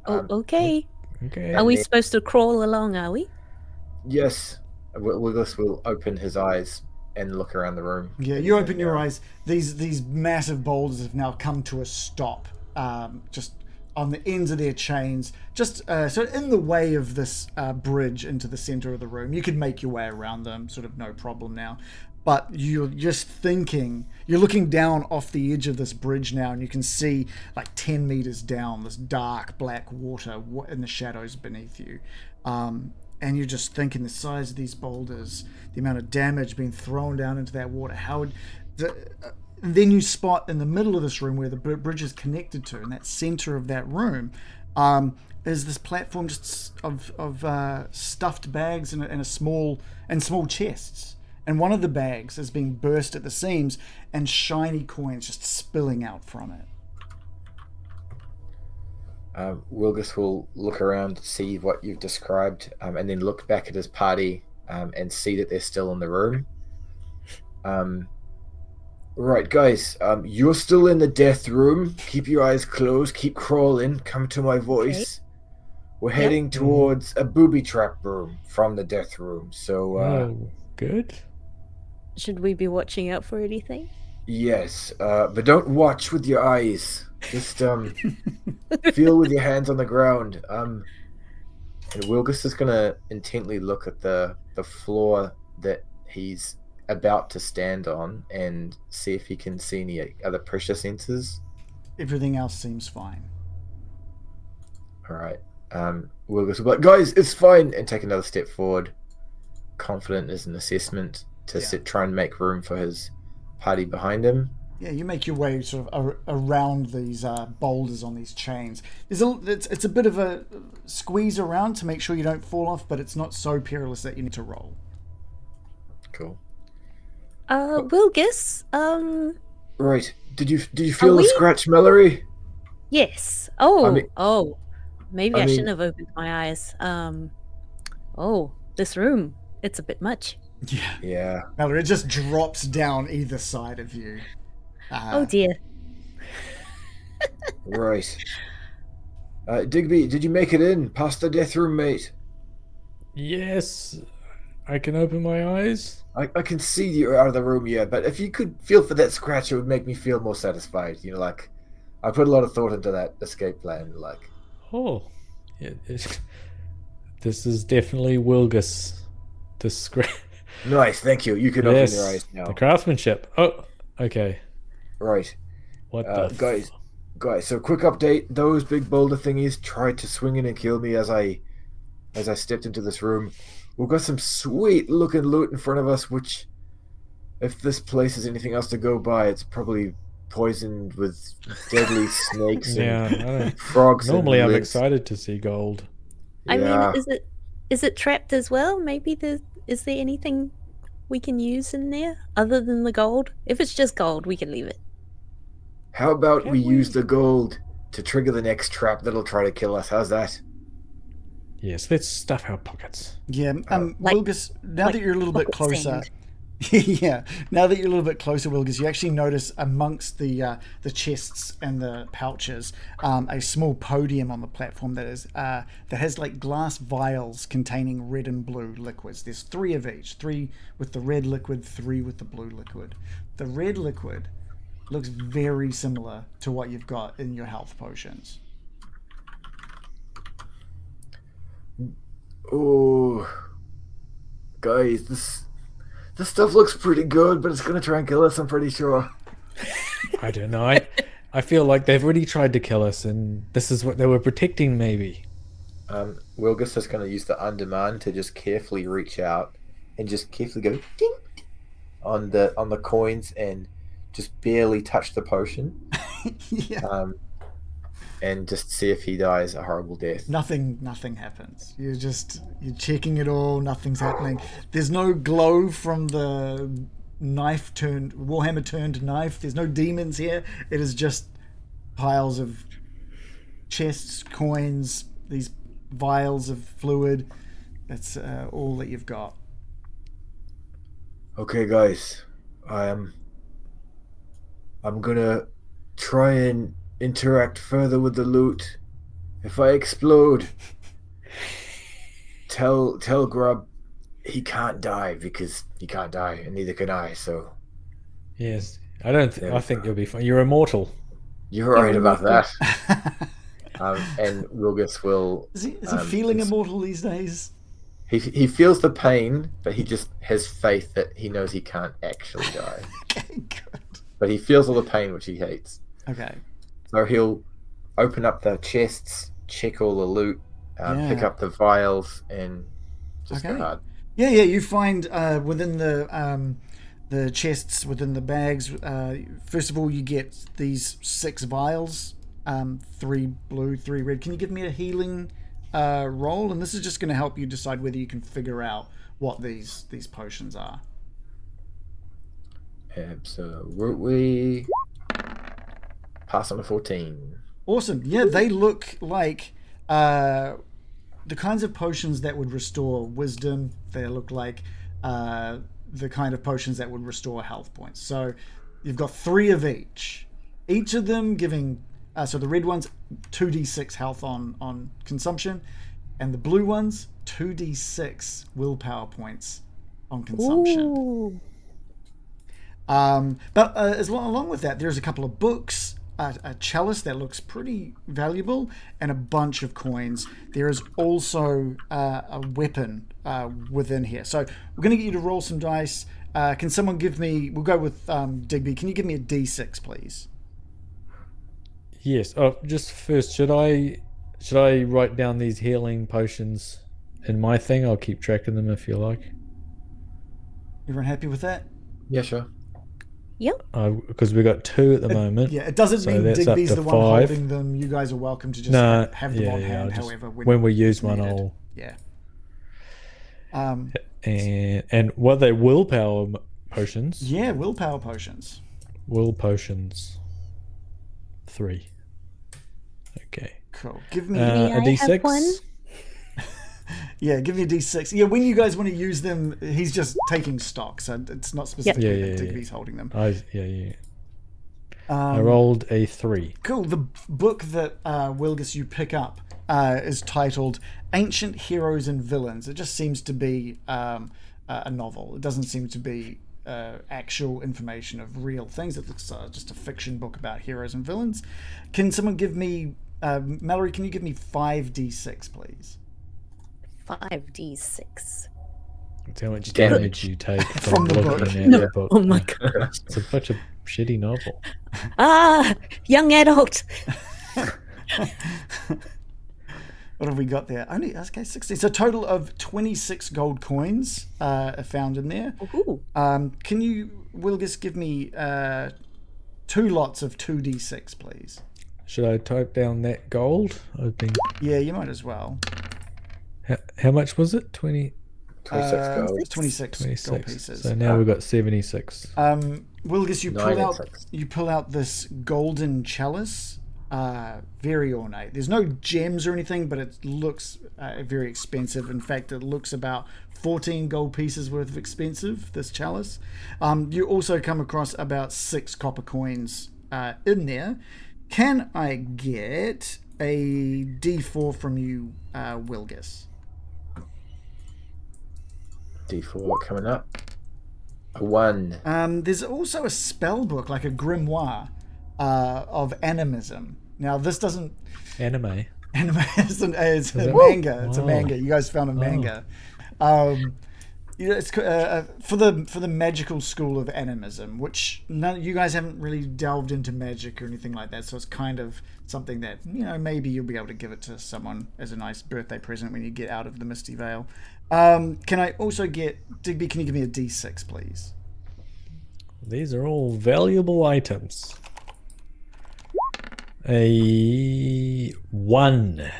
Okay. Okay. Are we supposed to crawl along, are we? Yes. Willis will open his eyes and look around the room. Yeah, you open your eyes. These massive boulders have now come to a stop, just on the ends of their chains, just sort of in the way of this bridge into the center of the room. You could make your way around them, sort of no problem now. But you're just thinking, you're looking down off the edge of this bridge now, and you can see like 10 meters down this dark black water in the shadows beneath you. And you're just thinking the size of these boulders, the amount of damage being thrown down into that water. And then you spot in the middle of this room where the bridge is connected to, in that center of that room, is this platform just of stuffed bags and small chests. And one of the bags has been burst at the seams, and shiny coins just spilling out from it. Wilgus will look around to see what you've described, and then look back at his party and see that they're still in the room. Right, guys, you're still in the death room. Keep your eyes closed. Keep crawling. Come to my voice. Okay. We're heading towards a booby trap room from the death room. So, good. Should we be watching out for anything? Yes, but don't watch with your eyes. Just feel with your hands on the ground. And Wilgus is gonna intently look at the floor that he's about to stand on and see if he can see any other pressure sensors. Everything else seems fine. All right. Wilgus will be like, guys, it's fine, and take another step forward, confident as an assessment to try and make room for his party behind him. Yeah, you make your way sort of around these boulders on these chains. It's a bit of a squeeze around to make sure you don't fall off, but it's not so perilous that you need to roll. Cool. Wilgus, Right. Did you feel the scratch, Mallory? Yes. Oh, maybe I shouldn't have opened my eyes. This room, it's a bit much. Yeah. Mallory, it just drops down either side of you. Oh dear. Right. Digby, did you make it in past the death room, mate? Yes. I can open my eyes. I can see you out of the room, yeah, but if you could feel for that scratch, it would make me feel more satisfied. You know, like, I put a lot of thought into that escape plan, like. Oh. Yeah, this is definitely Wilgus. The scratch. Nice, thank you. You can open your eyes now. The craftsmanship. Oh, okay. Right. What the guys, so quick update. Those big boulder thingies tried to swing in and kill me as I stepped into this room. We've got some sweet looking loot in front of us, which, if this place is anything else to go by, it's probably poisoned with deadly snakes and frogs. Normally and I'm excited to see gold. I mean, is it trapped as well? Maybe is there anything we can use in there other than the gold? If it's just gold, we can leave it. How about we use the gold to trigger the next trap that'll try to kill us. How's that? Yes, let's stuff our pockets. Yeah, Like- Wilgus, now that you're a little bit bucket closer, sand. yeah, now that you're a little bit closer, Wilgus, you actually notice amongst the chests and the pouches a small podium on the platform that has like glass vials containing red and blue liquids. There's 3 of each, 3 with the red liquid, 3 with the blue liquid. The red liquid looks very similar to what you've got in your health potions. Oh, guys, this stuff looks pretty good, but it's gonna try and kill us, I'm pretty sure. I don't know. I feel like they've already tried to kill us, and this is what they were protecting, maybe. Wilgus is gonna use the undermine to just carefully reach out and just carefully go ding on the coins and just barely touch the potion. Yeah. And just see if he dies a horrible death. Nothing happens. You're checking it all. Nothing's happening. There's no glow from the Warhammer turned knife. There's no demons here. It is just piles of chests, coins, these vials of fluid. That's all that you've got. Okay, guys, I'm gonna try and interact further with the loot. If I explode, tell Grub he can't die, because he can't die, and neither can I. So Yes, I think you'll be fine. You're immortal. you're right about that. And Wilgus will. Is he feeling immortal these days? He feels the pain, but he just has faith that he knows he can't actually die. Okay, good. But he feels all the pain, which he hates. Okay. So he'll open up the chests, check all the loot, pick Yeah. up the vials, and just Okay. go hard. Yeah. You find within the chests, within the bags. First of all, you get these 6 vials, 3 blue, 3 red. Can you give me a healing roll? And this is just going to help you decide whether you can figure out what these potions are. Absolutely. Pass on to 14. Awesome. Yeah, they look like the kinds of potions that would restore wisdom. They look like the kind of potions that would restore health points. So you've got 3 of each. Each of them giving... so the red ones, 2d6 health on consumption. And the blue ones, 2d6 willpower points on consumption. Ooh. But along with that, there's a couple of books, a chalice that looks pretty valuable, and a bunch of coins. There is also a weapon within here. So we're going to get you to roll some dice. Can someone give me... We'll go with Digby. Can you give me a d6, please? Yes. Oh, just first, should I write down these healing potions in my thing? I'll keep track of them if you like. Everyone happy with that? Yeah, sure. Yep. Because we got 2 at the moment. Yeah, it doesn't So mean that's up Digby's to the one 5. holding them. You guys are welcome to just No, have them on hand. I'll just- However, when we use one, needed. I'll... Yeah. And what are they? Willpower potions? Yeah, willpower potions. Will potions. 3. Okay. Cool. Give me... A I have d6? one? Yeah, give me a d6. Yeah, when you guys want to use them, he's just taking stock, so it's not specifically Yeah, that yeah. Digby's holding them. Yeah. I rolled a 3. Cool. The book that Wilgus you pick up is titled Ancient Heroes and Villains. It just seems to be a novel. It doesn't seem to be actual information of real things. It looks just a fiction book about heroes and villains. Can someone give me... Mallory, can you give me 5d6, please? 5d6. That's how much damage you take From from the looking book. at the book. Oh my god. It's such a shitty novel. Young adult. What have we got there? Only, okay, 60. So a total of 26 gold coins are found in there. Ooh. Can you, Wilgus, give me 2 lots of 2d6, please? Should I type down that gold? I've been. Yeah, you might as well. How much was it? 26 gold. 26 gold 26. pieces. So now we've got 76. Wilgus, you 9 and pull out 6. this golden chalice very ornate. There's no gems or anything, but it looks very expensive. In fact, it looks about 14 gold pieces worth of expensive, this chalice. You also come across about 6 copper coins in there. Can I get a D4 from you, Wilgus? D4 coming up. A 1. There's also a spell book, like a grimoire of animism. Now, this doesn't... Anime. It's a manga. It's a manga. You guys found a manga. It's for the magical school of animism, which you guys haven't really delved into magic or anything like that. So it's kind of something that maybe you'll be able to give it to someone as a nice birthday present when you get out of the Misty Vale. Can I also get Digby? Can you give me a D6, please? These are all valuable items. A 1,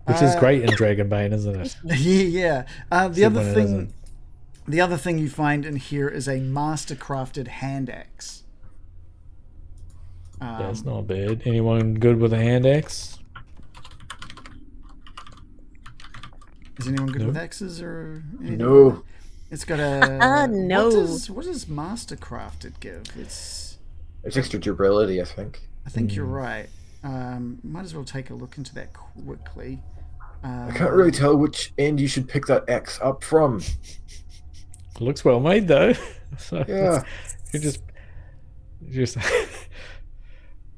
which is great in Dragonbane, isn't it? Yeah. The other thing you find in here is a master-crafted hand axe. That's not bad. Anyone good with a hand axe? Is anyone good with axes or anything? No. It's got a no. What does master-crafted give? It's extra durability, I think. I think you're right. Might as well take a look into that quickly. I can't really tell which end you should pick that axe up from. It looks well made though. So Yeah. you just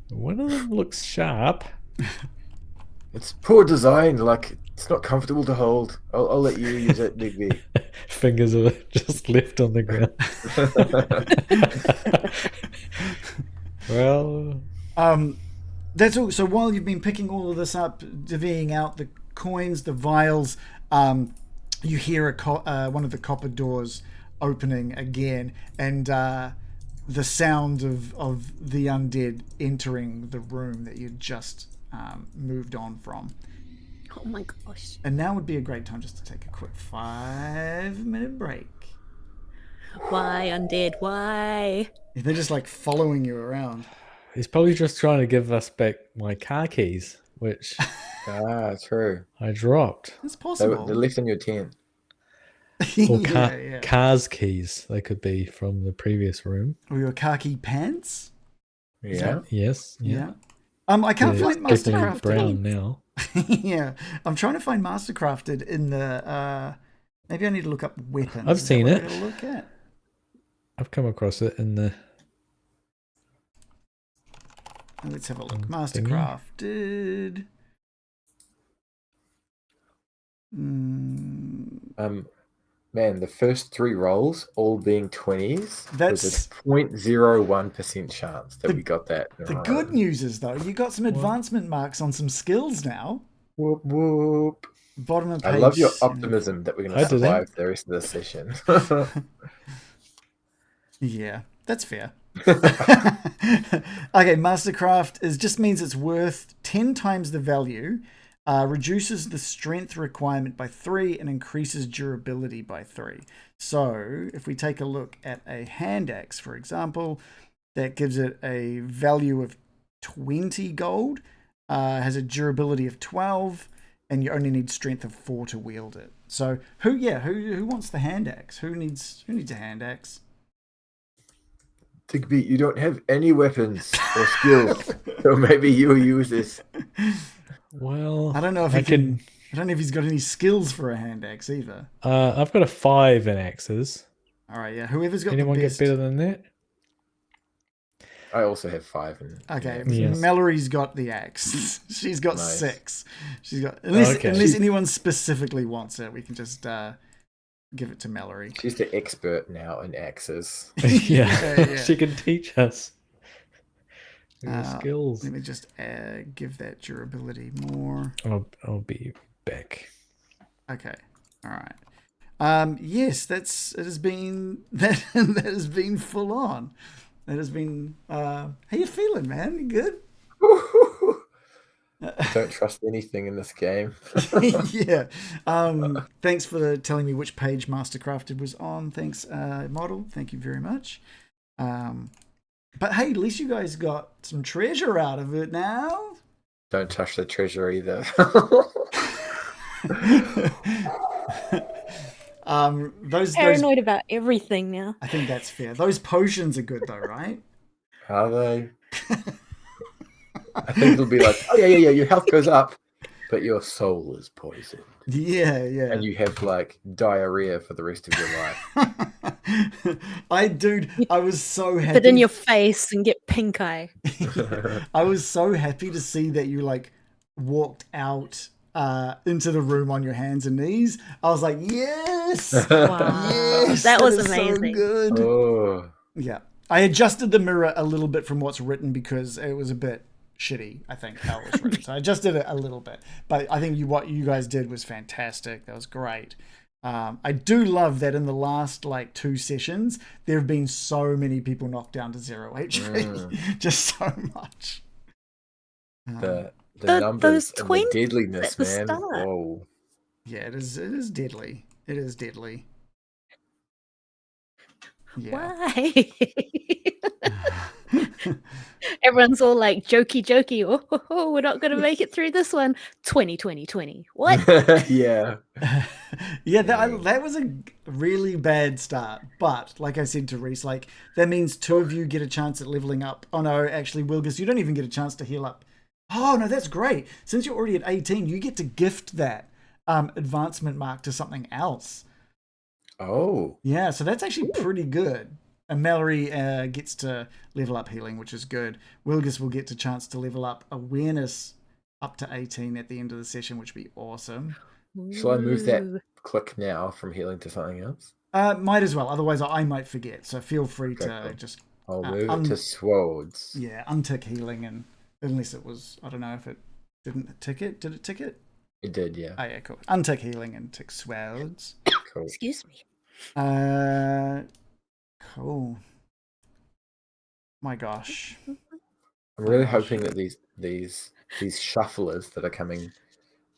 one of them looks sharp. It's poor design. Like, it's not comfortable to hold. I'll let you use it, Digby. Fingers are just left on the ground. Well, that's all. So while you've been picking all of this up, divvying out the coins, the vials, you hear one of the copper doors opening again, and the sound of the undead entering the room that you just moved on from. Oh my gosh. And now would be a great time just to take a quick 5-minute break. Why, undead? Why? They're just like following you around. he's probably just trying to give us back my car keys, which true. I dropped. It's possible. They're left in your tent. Or Yeah. car's keys. They could be from the previous room. Or your khaki pants. Yeah. Yes. Yeah. I can't find Definitely Mastercrafted. brown now. Yeah. I'm trying to find Mastercrafted in the maybe I need to look up weapons. I've seen it. Look at? I've come across it in the... Let's have a look. Mastercrafted. Man, the first 3 rolls all being 20s. That's a 0.01% chance that we got that. The good news is though, you got some advancement marks on some skills now. Whoop whoop. Bottom of page. I love your optimism that we're going to survive the rest of the session. Yeah, that's fair. Okay, Mastercraft just means it's worth 10 times the value, reduces the strength requirement by 3, and increases durability by 3. So if we take a look at a hand axe, for example, that gives it a value of 20 gold, has a durability of 12, and you only need strength of 4 to wield it. So who wants the hand axe? Who needs a hand axe? Digby, you don't have any weapons or skills, so maybe you'll use this. Well, I don't know if I don't know if he's got any skills for a hand axe either. I've got a 5 in axes. All right, yeah. Whoever's got Anyone the best. get better than that? I also have 5. Okay, Yes. Mallory's got the axe. She's got Nice. 6. She's got unless Okay. anyone specifically wants it, we can just give it to Mallory. She's the expert now in axes. Yeah. She can teach us skills. Let me just give that durability more. I'll be back. Okay. All right. Yes, that has been full on. That has been. How you feeling, man? You good? I don't trust anything in this game. Yeah. Thanks for telling me which page Mastercrafted was on. Thanks, model. Thank you very much. But hey, at least you guys got some treasure out of it now. Don't touch the treasure either. Those Paranoid about everything now. I think that's fair. Those potions are good though, right? Are they? I think it'll be like, oh yeah, your health goes up, but your soul is poisoned. Yeah. And you have like diarrhea for the rest of your life. I was so happy. Put in your face and get pink eye. I was so happy to see that you like walked out into the room on your hands and knees. I was like, yes, Wow. yes, That was is amazing. So good. Oh. Yeah, I adjusted the mirror a little bit from what's written because it was a bit shitty. I think how it was written, so I adjusted it a little bit. But I think what you guys did was fantastic. That was great. I do love that in the last like 2 sessions, there have been so many people knocked down to 0 HP. Just so much. The numbers and the deadliness, at the man. start. Whoa. Yeah, it is deadly. It is deadly. Yeah. Why? Everyone's all like jokey. Oh, we're not going to make it through this one. 20. What? Yeah. Yeah, that was a really bad start. But like I said to Reese, like that means 2 of you get a chance at leveling up. Oh no, actually, Wilgus, you don't even get a chance to heal up. Oh no, that's great. Since you're already at 18, you get to gift that advancement mark to something else. Oh. Yeah, so that's actually pretty good. And Mallory gets to level up healing, which is good. Wilgus will get a chance to level up awareness up to 18 at the end of the session, which would be awesome. Shall I move that click now from healing to something else? Might as well. Otherwise, I might forget. So feel free to cool. just... I'll move it to swords. Yeah, untick healing, and unless it was... I don't know if it didn't tick it. Did it tick it? It did, yeah. Oh, yeah, cool. Untick healing and tick swords. Cool. Excuse me. Cool. My gosh. I'm really hoping that these shufflers that are coming,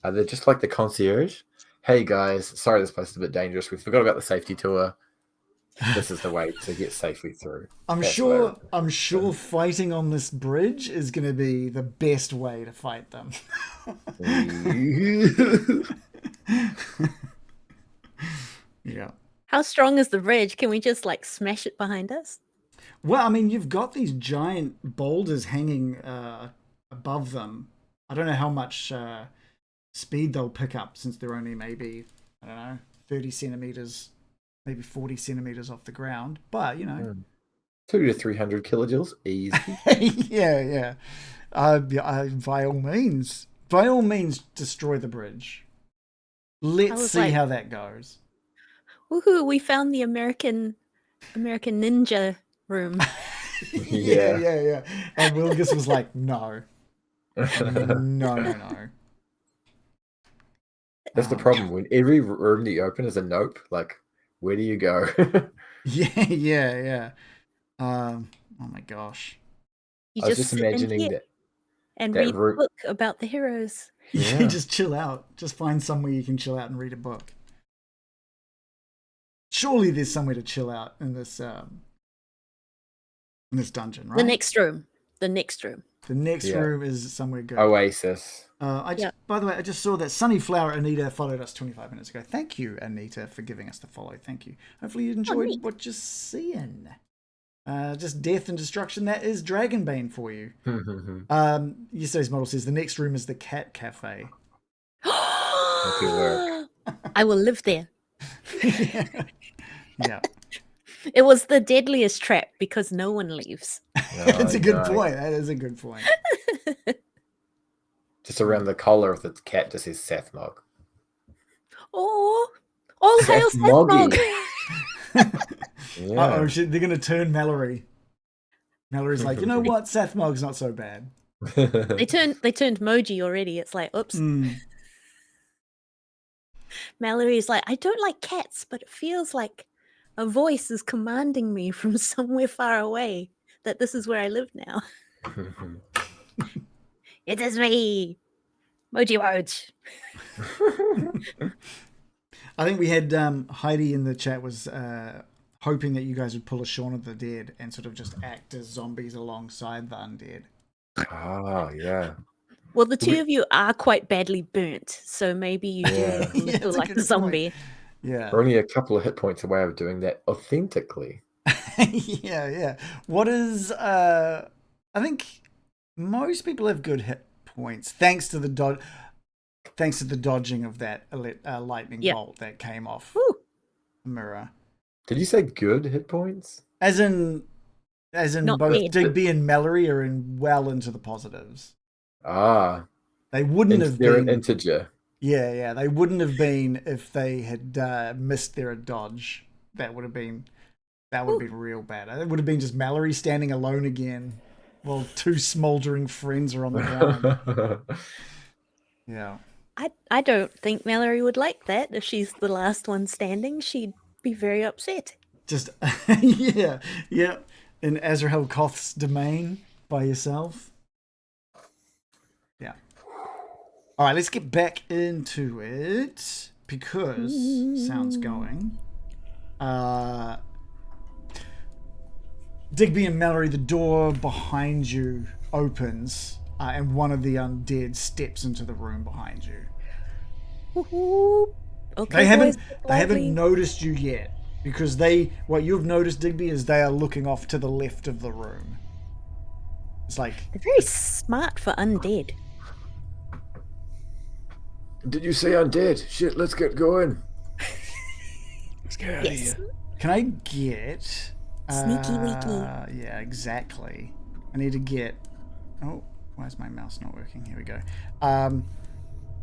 they're just like the concierge. Hey guys, sorry this place is a bit dangerous. We forgot about the safety tour. This is the way to get safely through. I'm sure fighting on this bridge is going to be the best way to fight them. Yeah. How strong is the bridge? Can we just like smash it behind us? Well, I mean, you've got these giant boulders hanging above them. I don't know how much speed they'll pick up since they're only maybe, I don't know, 30 centimeters, maybe 40 centimeters off the ground. But, you know. 200 to 300 kilojoules, easy. Yeah. By all means, destroy the bridge. Let's see how that goes. Woohoo! We found the American ninja room. Yeah. And Wilgus was like, no. No. That's the problem. When every room that you open is a nope, like, where do you go? Yeah. Oh my gosh. You I was just imagining that. And read a book about the heroes. Yeah, just chill out. Just find somewhere you can chill out and read a book. Surely there's somewhere to chill out in this dungeon, right? The next room. The next room is somewhere good. Oasis. By the way, I just saw that Sunnyflower Anita followed us 25 minutes ago. Thank you, Anita, for giving us the follow. Thank you. Hopefully you enjoyed what you're seeing. Just death and destruction. That is Dragonbane for you. Yesterday's model says the next room is the cat cafe. Happy work. I will live there. Yeah. It was the deadliest trap because no one leaves. That's a good point. That is a good point. Just around the collar of the cat just says Sethmog. Oh, all hail Sethmog. Uh-oh, they're going to turn Mallory. Mallory's like, you know what? Sethmog's not so bad. They turned Moji already. It's like, oops. Mallory's like, I don't like cats, but it feels like a voice is commanding me from somewhere far away that this is where I live now. It is me, Moji Woj. I think we had Heidi in the chat was hoping that you guys would pull a Shaun of the Dead and sort of just act as zombies alongside the undead. Oh, yeah. Well, the two of you are quite badly burnt, so maybe you do feel like a zombie. Yeah. We're only a couple of hit points away of doing that authentically. Yeah. What is I think most people have good hit points thanks to the dodging of that lightning bolt that came off the mirror. Did you say good hit points? As in Not both dead. Digby and Mallory are well into the positives. Ah. They wouldn't have They're been an integer. Yeah, they wouldn't have been if they had missed their dodge. That would have been real bad. It would have been just Mallory standing alone again while two smoldering friends are on the ground. Yeah. I don't think Mallory would like that. If she's the last one standing, she'd be very upset. Just yeah. In Azrahel Koth's domain by yourself. Yeah. All right, let's get back into it because sounds going. Digby and Mallory, the door behind you opens, and one of the undead steps into the room behind you. Okay, they haven't noticed you yet because what you've noticed, Digby, is they are looking off to the left of the room. It's like they're very smart for undead. Did you say undead? Shit, let's get going. Let's get out of here. Can I get sneaky leaky? Yeah, exactly. I need to get. Oh, why is my mouse not working? Here we go.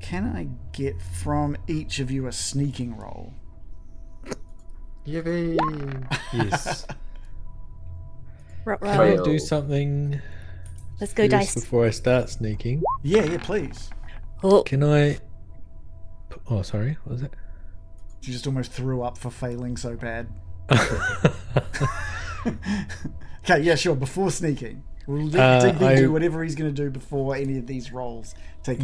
Can I get from each of you a sneaking roll? Yippee! Yes. Can Can I do something? Let's go dice before I start sneaking. Yeah, please. Oh. Can I? Oh, sorry. What was it? You just almost threw up for failing so bad. Okay, yeah, sure. Before sneaking, we'll let Digby do whatever he's going to do before any of these rolls take.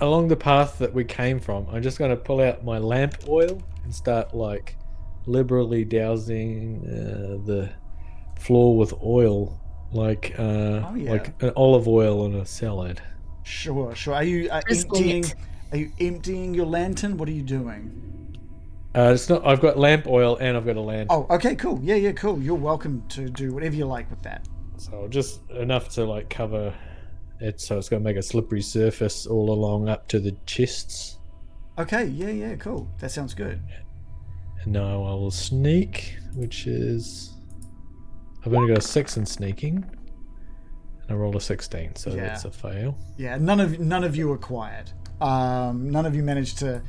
Along the path that we came from, I'm just going to pull out my lamp oil and start like liberally dousing the floor with oil, like like an olive oil on a salad. Sure. Are you emptying? Are you emptying your lantern? What are you doing? It's not. I've got lamp oil and I've got a lantern. Oh, okay, cool. Yeah, cool. You're welcome to do whatever you like with that. So just enough to like cover it, so it's going to make a slippery surface all along up to the chests. Okay. Yeah, cool. That sounds good. And now I will sneak, which is I've only got a 6 in sneaking. I rolled a 16, so that's a fail. Yeah, none of you are quiet. None of you managed to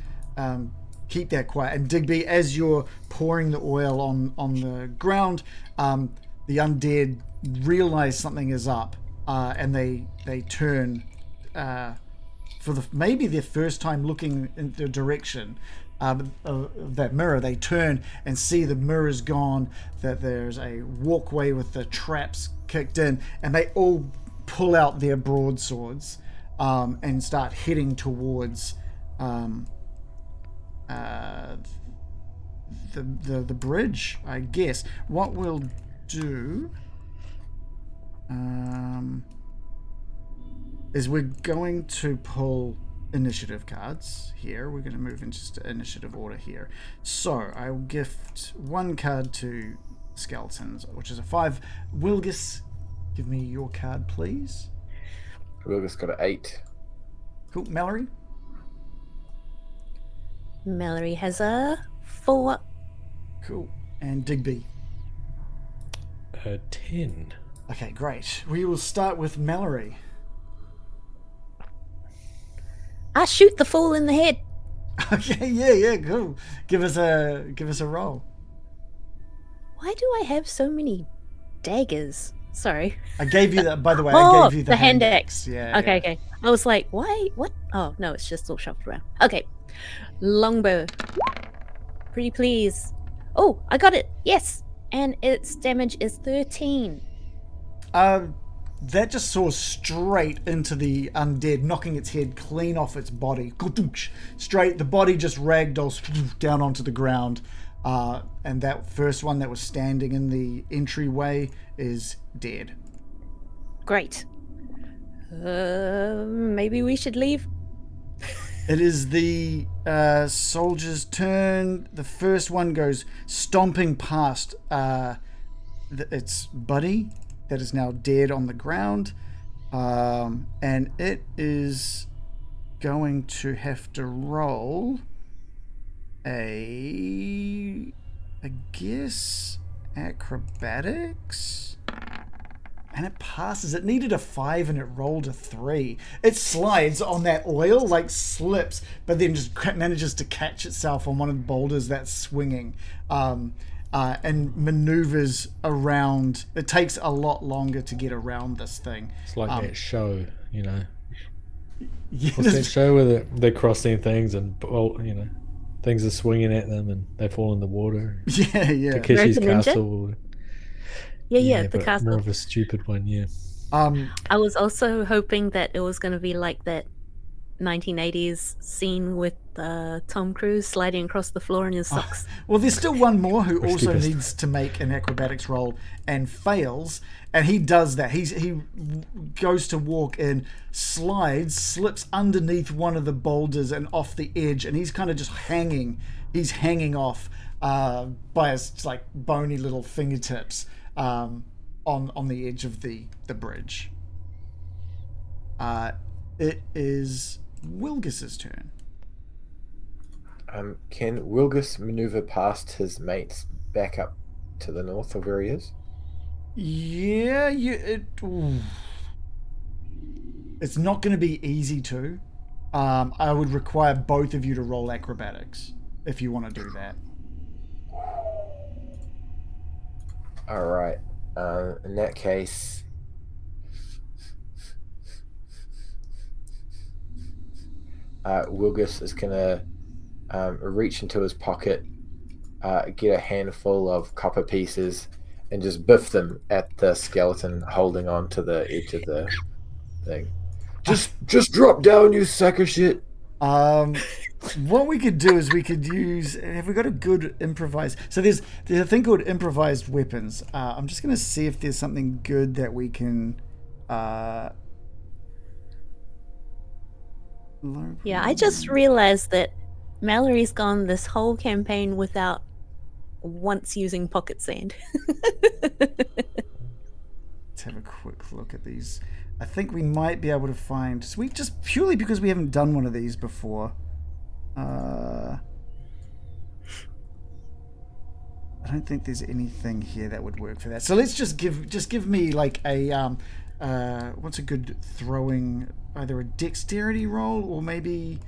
keep that quiet. And Digby, as you're pouring the oil on the ground, the undead realize something is up, and they turn for maybe their first time looking in the direction of that mirror. They turn and see the mirror's gone, that there's a walkway with the traps kicked in, and they all pull out their broadswords and start heading towards the bridge, I guess. What we'll do is we're going to pull initiative cards here. We're going to move into initiative order here. So I will gift one card to skeletons, which is a 5. Wilgus, give me your card, please. Wilgus got an 8. Cool. Mallory? Mallory has a 4. Cool. And Digby? 10. Okay, great. We will start with Mallory. I shoot the fool in the head. Okay, yeah, cool. Give us a roll. Why do I have so many daggers? Sorry. I gave you that, by the way. Oh, I gave you the hand axe. Yeah. Okay. I was like, why? What? Oh, no, it's just all shuffled around. Okay. Longbow. Pretty please. Oh, I got it. Yes. And its damage is 13. That just soars straight into the undead, knocking its head clean off its body. Straight, the body just ragdolls down onto the ground. And that first one that was standing in the entryway is dead. Great. Maybe we should leave. It is the soldier's turn. The first one goes stomping past its buddy that is now dead on the ground. And it is going to have to roll I guess, acrobatics? And it passes. It needed a 5 and it rolled a 3. It slides on that oil, like slips, but then just manages to catch itself on one of the boulders that's swinging, and maneuvers around. It takes a lot longer to get around this thing. It's like that show, you know. Yeah, What's that show where they're crossing things and, you know, things are swinging at them and they fall in the water? Yeah, yeah. Takeshi's American Ninja? Castle. Yeah, the but castle. more of a stupid one, yeah. I was also hoping that it was going to be like that 1980s scene with Tom Cruise sliding across the floor in his socks. Well, there's still one more who Or also stupid. needs to make an acrobatics roll and fails, and he does that. He goes to walk in, slides, slips underneath one of the boulders and off the edge, and he's kind of just hanging. He's hanging off by his like bony little fingertips on the edge of the bridge. It is Wilgis's turn. Can Wilgis maneuver past his mates back up to the north of where he is? Yeah, it's not going to be easy to. I would require both of you to roll acrobatics if you want to do that. All right. In that case, Wilgis is gonna reach into his pocket, get a handful of copper pieces, and just biff them at the skeleton holding on to the edge of the thing. Just drop down, you sack of shit. What we could do is we could use. Have we got a good improvised? So there's a thing called improvised weapons. I'm just gonna see if there's something good that we can. Yeah, I just realized that Mallory's gone this whole campaign without once using pocket sand. Let's have a quick look at these. I think we might be able to find. So we just purely because we haven't done one of these before. I don't think there's anything here that would work for that. So let's just give me like a what's a good throwing, either a dexterity roll or maybe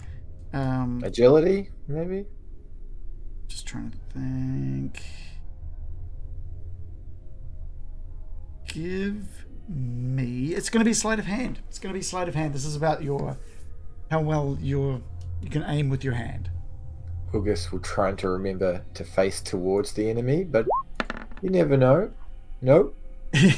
Agility, maybe. just trying to think. Give me. It's going to be sleight of hand. It's going to be sleight of hand. This is about how well you can aim with your hand. Wilgis will try to remember to face towards the enemy, but you never know. Nope.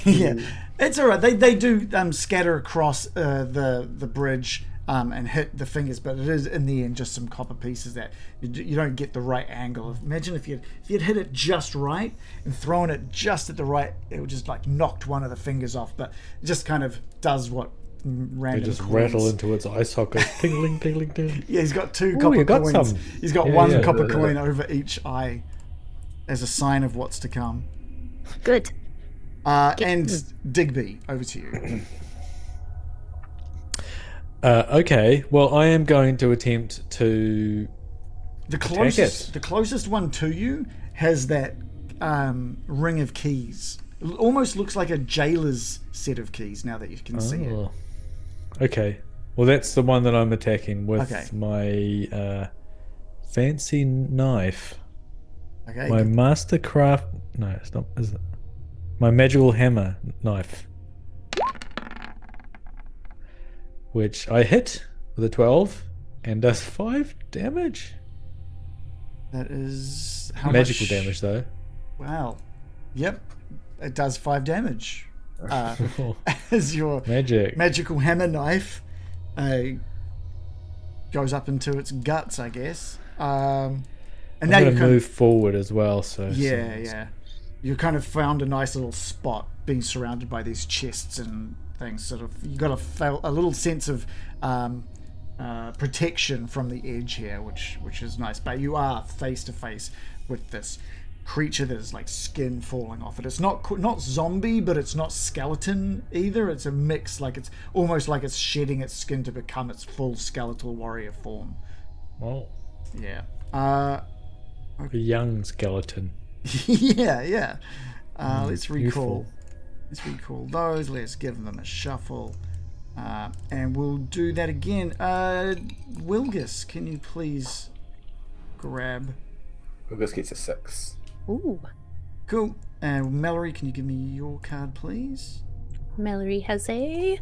Yeah, it's all right. They do scatter across the bridge and hit the fingers, but it is in the end just some copper pieces that you don't get the right angle. Imagine if you'd hit it just right and thrown it just at the right, it would just like knocked one of the fingers off. But it just kind of does what random. They just coins. rattle into its eye socket. Tingling, tingling, tingling. Yeah, he's got 2 Ooh, copper you got coins. some. He's got Yeah, one yeah. copper coin over each eye as a sign of what's to come. Good. And Digby, over to you. Okay, well, I am going to attempt to The attack it. closest one to you has that ring of keys. It almost looks like a jailer's set of keys now that you can see it. Oh. Okay, well, that's the one that I'm attacking with Okay. my fancy knife. Okay. My mastercraft... No, it's not, is it? My magical hammer knife. Which I hit with a 12 and does 5 damage. That is how Magical much damage, though. Wow. Yep. It does 5 damage. As your Magic. magical hammer knife goes up into its guts, I guess. And I'm now going you to move forward as well, so... Yeah. You kind of found a nice little spot being surrounded by these chests and things. Sort of, you got a little sense of protection from the edge here, which is nice. But you are face to face with this creature that is like skin falling off it. It's not zombie, but it's not skeleton either. It's a mix, like it's almost like it's shedding its skin to become its full skeletal warrior form. Oh. Yeah. A young skeleton. Yeah. Let's recall. Youthful. Let's recall those. Let's give them a shuffle. And we'll do that again. Wilgus, can you please grab... Wilgus gets a 6. Ooh. Cool. And Mallory, can you give me your card, please? Mallory has a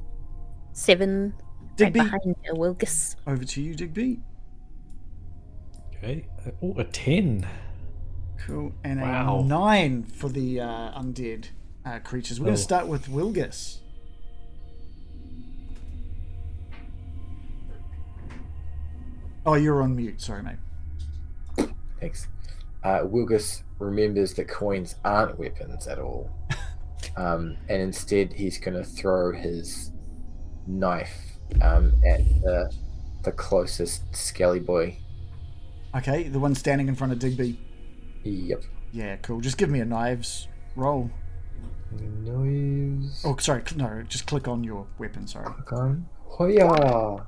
7 Digby. right behind Wilgus. Over to you, Digby. Okay. Oh, a 10. Cool. And Wow. a 9 for the undead creatures. We're going to start with Wilgus. Oh, you're on mute. Sorry, mate. Thanks. Wilgus remembers that coins aren't weapons at all. And instead he's going to throw his knife at the closest skelly boy. Okay, the one standing in front of Digby. Yep. Yeah, cool. Just give me a knives roll. Noise. Oh, sorry. No, just click on your weapon. Sorry. Gun. Hoya!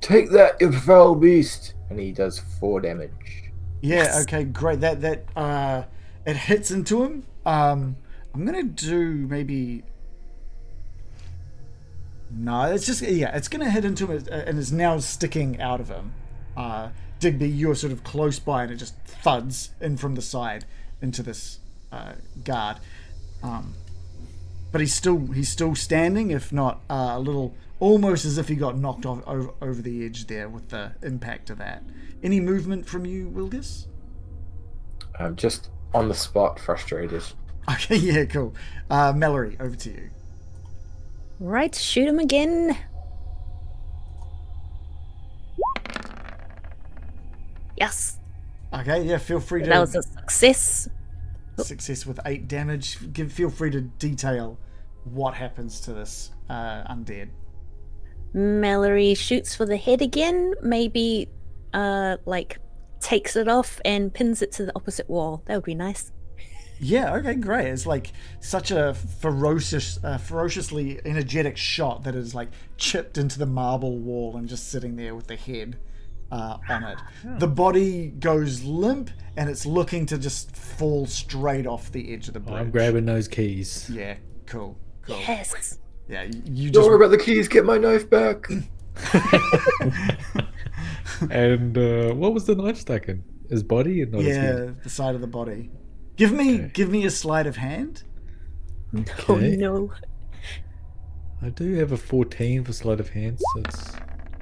Take that, you foul beast! And he does 4 damage. Yeah. Yes. Okay. Great. That it hits into him. I'm gonna do maybe. No, it's just it's gonna hit into him and is now sticking out of him. Digby, you're sort of close by, and it just thuds in from the side into this guard. But he's still standing, if not a little, almost as if he got knocked off over the edge there with the impact of that. Any movement from you, Wilgus? I'm just on the spot, frustrated. Okay, yeah, cool. Mallory, over to you. Right, shoot him again. Yes. Okay, yeah, feel free to... That was a success. Success with 8 damage. Feel free to detail what happens to this undead. Mallory shoots for the head again. Maybe, takes it off and pins it to the opposite wall. That would be nice. Yeah, okay, great. It's like such a ferociously energetic shot that is like chipped into the marble wall and just sitting there with the head on it. The body goes limp and it's looking to just fall straight off the edge of the bridge. I'm grabbing those keys. Yeah, cool. Yes. Yeah, you Don't just... worry about the keys, get my knife back! And what was the knife stuck in? His body and not his head? the side of the body. Give me a sleight of hand. Okay. Oh no. I do have a 14 for sleight of hand, so it's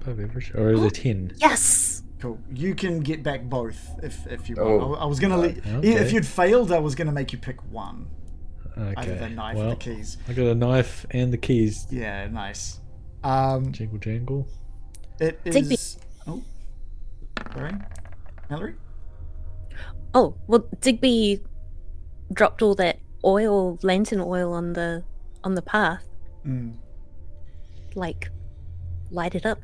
above average. Or is it 10? Yes. Cool. You can get back both if you Oh, want. I was gonna okay. if you'd failed, I was gonna make you pick one. Either the Okay. knife Well, or the keys. I got a knife and the keys. Yeah, nice. Jingle jangle. It Digby. is. Oh, sorry, Mallory. Oh, well, Digby dropped all that lantern oil on the path. Like, light it up.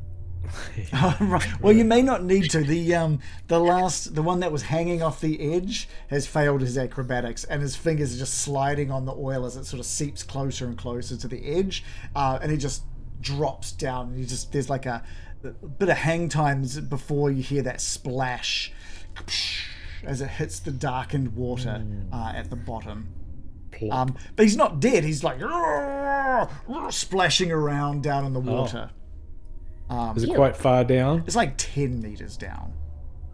Oh, right. Well, you may not need to. The one that was hanging off the edge has failed his acrobatics, and his fingers are just sliding on the oil as it sort of seeps closer and closer to the edge, and he just drops down. And there's like a bit of hang times before you hear that splash as it hits the darkened water at the bottom. But he's not dead. He's like splashing around down in the water. Is it quite far down? It's like 10 meters down.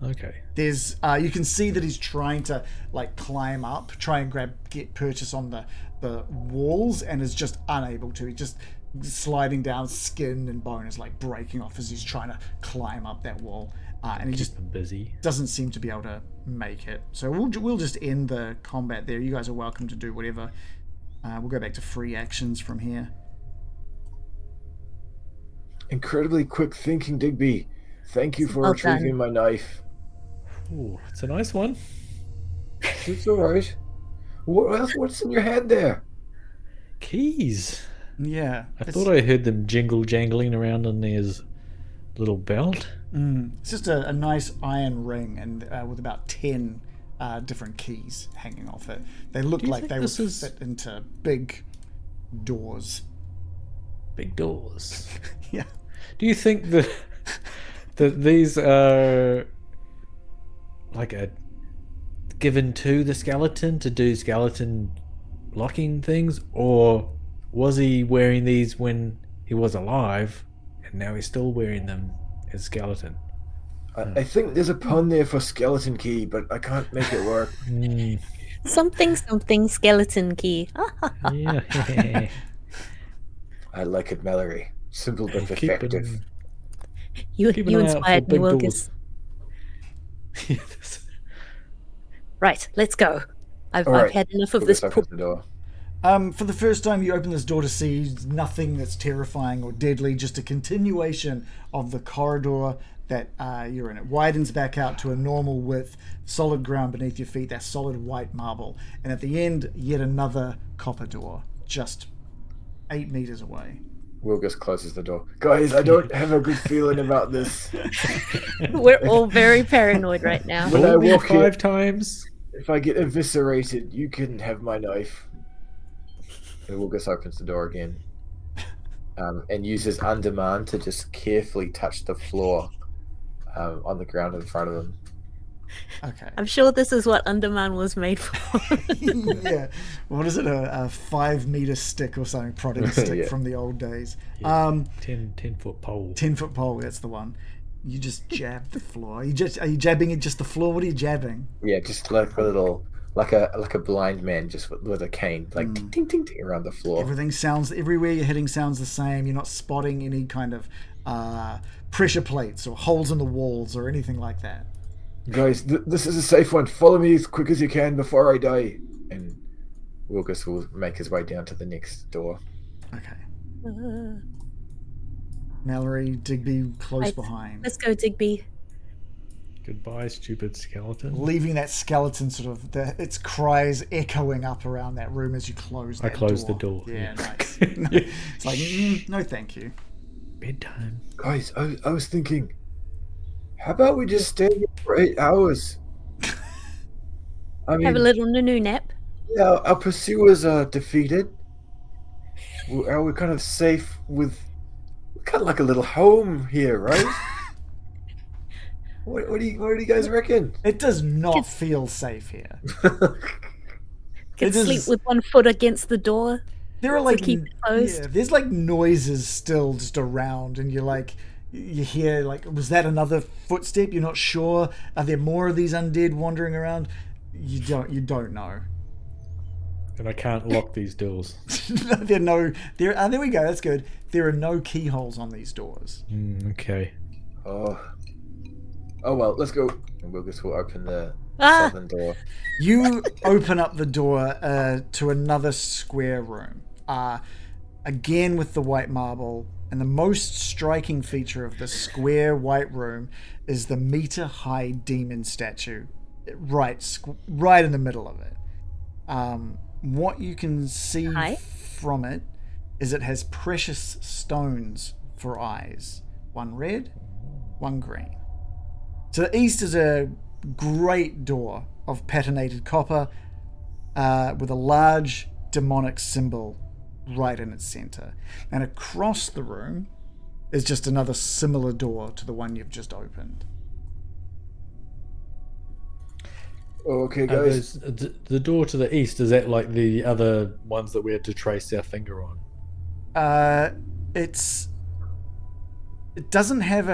Okay. There's you can see that he's trying to like climb up, try and get purchase on the walls, and is just unable to. He's just sliding down, skin and bone is like breaking off as he's trying to climb up that wall, and he just busy. doesn't seem to be able to make it. So we'll just end the combat there. You guys are welcome to do whatever. We'll go back to free actions from here. Incredibly quick thinking, Digby. Thank you for Well retrieving done. my knife. Ooh, it's a nice one. It's alright. What else? What's in your hand there? Keys. Yeah. I thought I heard them jangling around on his little belt. It's just a nice iron ring and with about 10 different keys hanging off it. They look like they would fit into big doors. Big doors. Yeah. Do you think that these are like a given to the skeleton to do skeleton locking things, or was he wearing these when he was alive and now he's still wearing them as skeleton? I think there's a pun there for skeleton key, but I can't make it work. Something skeleton key. Yeah. I like it, Mallory. Simple but effective. You inspired me, Wilgus. Right, let's go. I've had enough of this. The door. For the first time, you open this door to see nothing that's terrifying or deadly, just a continuation of the corridor that you're in. It widens back out to a normal width, solid ground beneath your feet, that solid white marble. And at the end, yet another copper door, just 8 meters away. Wilgus closes the door. Guys, I don't have a good feeling about this. We're all very paranoid right now. When I walk 5 times. If I get eviscerated, you can have my knife. And Wilgus opens the door again. And uses Underman to just carefully touch the floor on the ground in front of him. Okay. I'm sure this is what Underman was made for. Yeah. What is it? A 5-meter stick or something? Prodding stick from the old days. Yeah. 10-foot pole. 10-foot pole. That's the one. You just jab the floor. Are you jabbing it just the floor? What are you jabbing? Yeah, just like a little, like a blind man, just with a cane, like ting ting ting ting around the floor. Everywhere you're hitting sounds the same. You're not spotting any kind of pressure plates or holes in the walls or anything like that. Guys, this is a safe one. Follow me as quick as you can before I die. And Wilgus will make his way down to the next door. Okay. Mallory, Digby, close behind. Let's go, Digby. Goodbye, stupid skeleton. Leaving that skeleton sort of, its cries echoing up around that room as you close that door. I closed the door. Yeah, nice. It's like, no thank you. Bedtime. Guys, I was thinking, how about we just stay here for 8 hours? I mean, have a little nunu nap. Yeah, our pursuers are defeated. We're kind of safe with, kind of like a little home here, right? What do you guys reckon? It does not feel safe here. Can sleep with one foot against the door. There are like keep it closed. Yeah, there's like noises still just around, and you're like, you hear like, was that another footstep? You're not sure. Are there more of these undead wandering around? You don't know. And I can't lock these doors. There we go. That's good. There are no keyholes on these doors. Okay. Oh well, let's go. And Wilgus will open the southern door. You open up the door to another square room. Again with the white marble. And the most striking feature of the square white room is the meter-high demon statue, right in the middle of it. What you can see from it is it has precious stones for eyes. One red, one green. To the east is a great door of patinated copper with a large demonic symbol right in its center. And across the room is just another similar door to the one you've just opened. Okay, guys. The door to the east, is that like the other ones that we had to trace our finger on? It doesn't have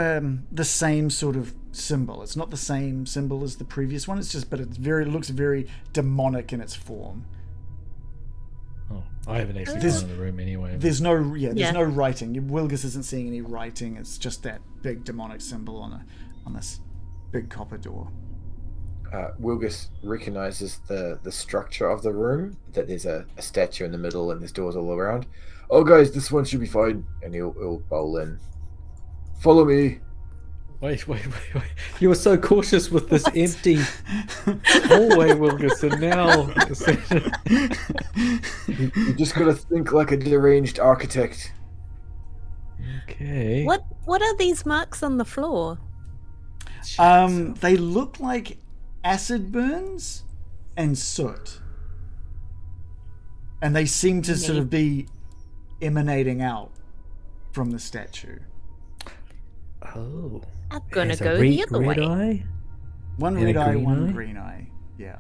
the same sort of symbol. It's not the same symbol as the previous one. But it looks very demonic in its form. Oh, I haven't actually gone in the room anyway. There's no writing. Wilgus isn't seeing any writing. It's just that big demonic symbol on this big copper door. Wilgus recognizes the structure of the room, that there's a statue in the middle and there's doors all around. Oh guys, this one should be fine. And he'll bowl in. Follow me. Wait. You were so cautious with this empty hallway, Wilkerson. Now, You just gotta think like a deranged architect. okay. What are these marks on the floor? They look like acid burns and soot. And they seem to sort of be emanating out from the statue. Oh. I'm gonna Has a go the other red way. eye? One And a red eye, green one eye? green eye. Yeah.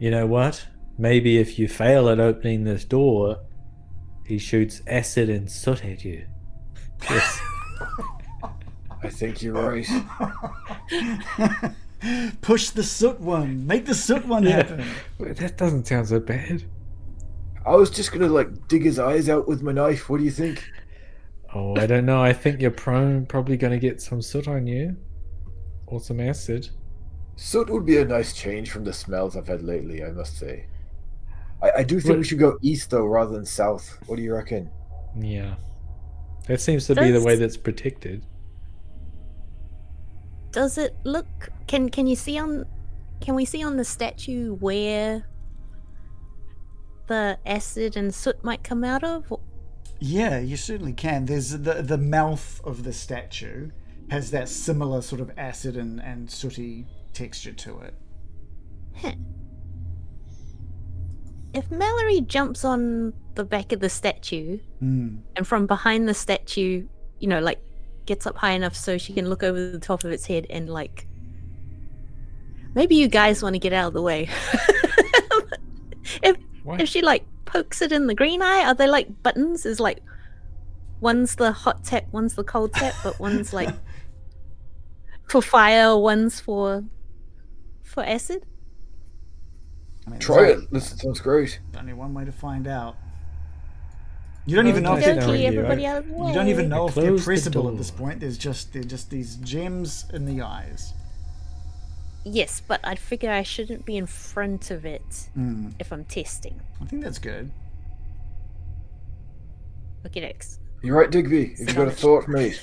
You know what? Maybe if you fail at opening this door, he shoots acid and soot at you. Yes. I think you're right. Push the soot one. Make the soot one happen. That doesn't sound so bad. I was just gonna like dig his eyes out with my knife. What do you think? Oh, I don't know. I think you're probably going to get some soot on you. Or some acid. Soot would be a nice change from the smells I've had lately, I must say. I do think we should go east though, rather than south. What do you reckon? Yeah. That seems to be the way that's protected. Does it look? Can you see on? Can we see on the statue where the acid and soot might come out of? Yeah, you certainly can. There's the mouth of the statue has that similar sort of acid and sooty texture to it. Huh. If Mallory jumps on the back of the statue and from behind the statue, you know, like gets up high enough so she can look over the top of its head and like, maybe you guys want to get out of the way. If she like pokes it in the green eye, are they like buttons? Is like one's the hot tap, one's the cold tap, but one's like for fire, one's for acid? I mean, Try it. This sounds great. There's only one way to find out. You don't even know if Okay, they're everybody out of the way. You don't even know if they're Close the pressable at door. this point. They're just these gems in the eyes. Yes, but I'd figure I shouldn't be in front of it if I'm testing. I think that's good. Okay, next. You're right, Digby. If you got a thought, mate.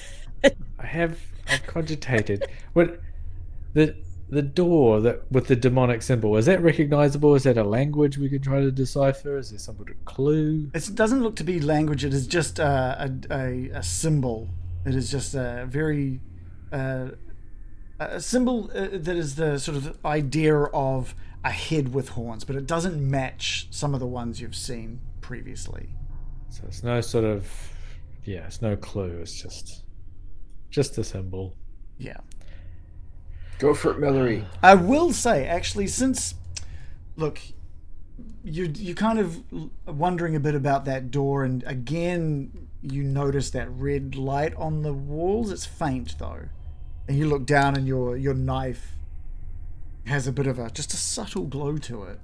I've cogitated. What the door that with the demonic symbol, is that recognizable? Is that a language we can try to decipher? Is there some sort of clue? It doesn't look to be language. It is just a symbol. It is just a very a symbol that is the sort of idea of a head with horns, but it doesn't match some of the ones you've seen previously. So it's no sort of it's no clue. It's just a symbol. Yeah. Go for it, Mallory. I will say, actually, since look, you kind of wondering a bit about that door, and again you notice that red light on the walls. It's faint though, and you look down, and your knife has a bit of just a subtle glow to it.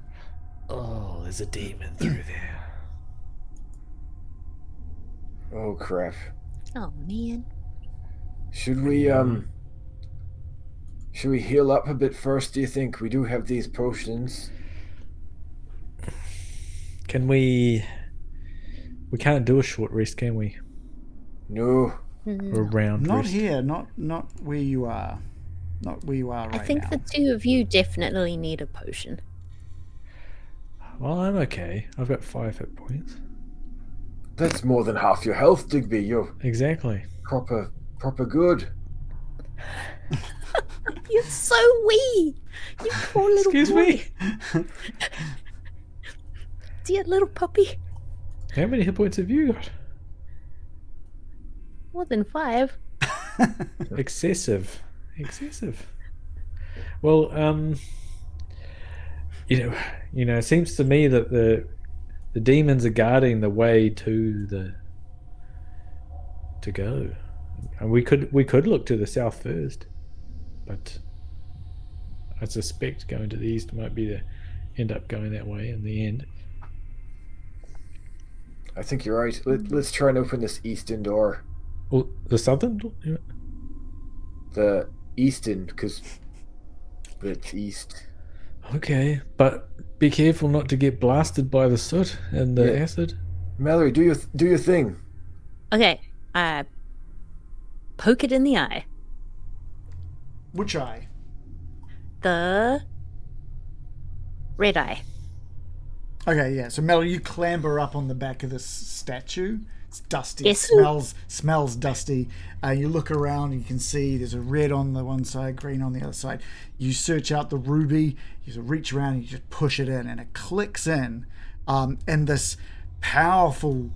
Oh, there's a demon through there. Oh crap. Oh man. Should we heal up a bit first, do you think? We do have these potions. Can we can't do a short rest, can we? No. Or a round Not rest. here, not where you are. Not where you are right I think now. the two of you definitely need a potion. Well, I'm okay. I've got 5 hit points. That's more than half your health, Digby. You're Exactly. proper good. You're so wee. You poor little Excuse boy. me. Dear little puppy. How many hit points have you got? More than 5. Excessive. Well, you know, it seems to me that the demons are guarding the way to go. And we could look to the south first, but I suspect going to the east might be the end up going that way in the end. I think you're right. Let's try and open this eastern door. Well, the southern door? Yeah. The eastern, because it's east. Okay, but be careful not to get blasted by the soot and the acid. Mallory, do your thing. Okay. Poke it in the eye. Which eye? The red eye. Okay, yeah. So Melody, you clamber up on the back of this statue. It's dusty. Yes. It smells dusty. You look around and you can see there's a red on the one side, green on the other side. You search out the ruby. You just reach around and you just push it in, and it clicks in. And this powerful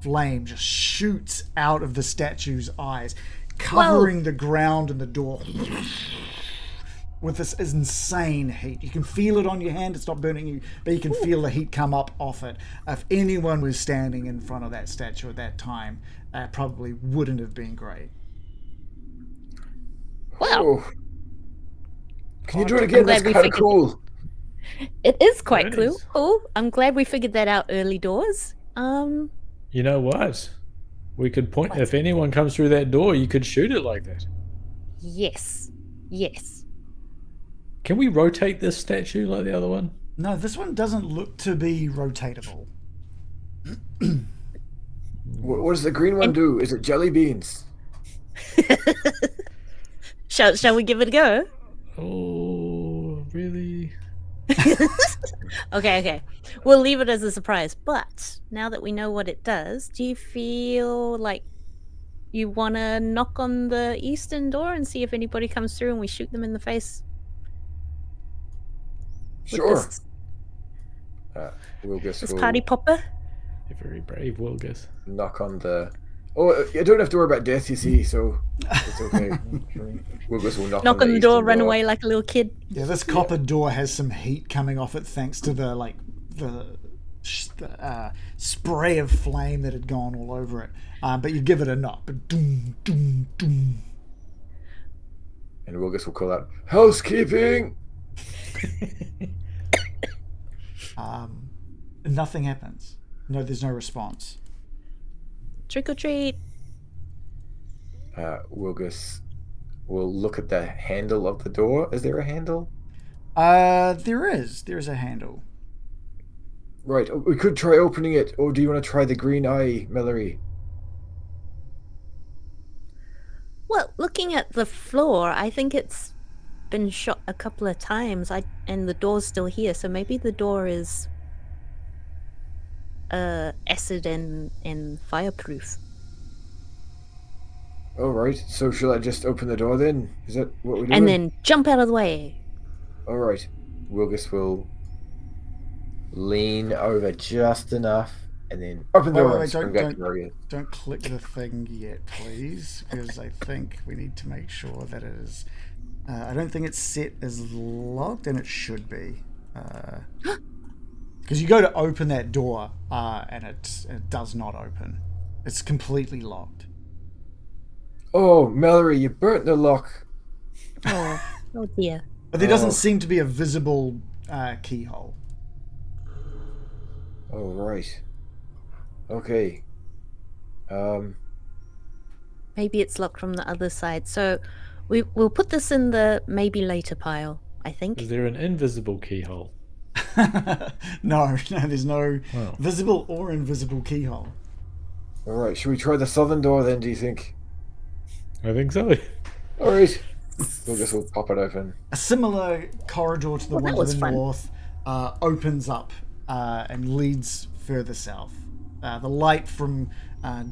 flame just shoots out of the statue's eyes, covering the ground and the door with this insane heat. You can feel it on your hand. It's not burning you, but you can feel the heat come up off it. If anyone was standing in front of that statue at that time, probably wouldn't have been great. Wow. Oh. Can you do it again? That's kind of cool. It is quite It cool. is. Cool. I'm glad we figured that out early doors. You know what? We could point. If anyone comes through that door, you could shoot it like that. Yes. Yes. Can we rotate this statue like the other one? No, this one doesn't look to be rotatable. What does the green one do? Is it jelly beans? Shall we give it a go? Oh, really? Okay. We'll leave it as a surprise. But now that we know what it does, do you feel like you want to knock on the eastern door and see if anybody comes through and we shoot them in the face? Sure. Wilgus This will party popper? You're very brave, Wilgus. knock on the... Oh, you don't have to worry about death, you see, so it's okay. Wilgus will knock Knock on the eastern door, run away like a little kid. Yeah, this copper door has some heat coming off it thanks to the spray of flame that had gone all over it. But you give it a knock. But doom, doom, doom. And Wilgus will call out, housekeeping! Nothing happens. No, there's no response. Trick or treat. Wilgus will look at the handle of the door. Is there a handle? There is. There's a handle. Right, we could try opening it. Or do you want to try the green eye, Mallory? Well, looking at the floor, I think it's been shot a couple of times. And the door's still here, so maybe the door is acid and fireproof. All right, so shall I just open the door then? Is that what we're doing? And then jump out of the way. All right, Wilgus will lean over just enough and then open the door and spring back to Maria. Don't click the thing yet, please, because I think we need to make sure that it is... I don't think it's set as locked, and it should be. Because you go to open that door, and it does not open. It's completely locked. Oh, Mallory, you burnt the lock. Oh dear. But there doesn't seem to be a visible keyhole. Oh, right. Okay. Maybe it's locked from the other side. So we'll put this in the maybe later pile, I think. Is there an invisible keyhole? No, there's no Wow. visible or invisible keyhole. All right, should we try the southern door then, do you think? I think so. All right. Wilgus will pop it open. A similar corridor to the Well, that one to was the fun. north opens up and leads further south. The light from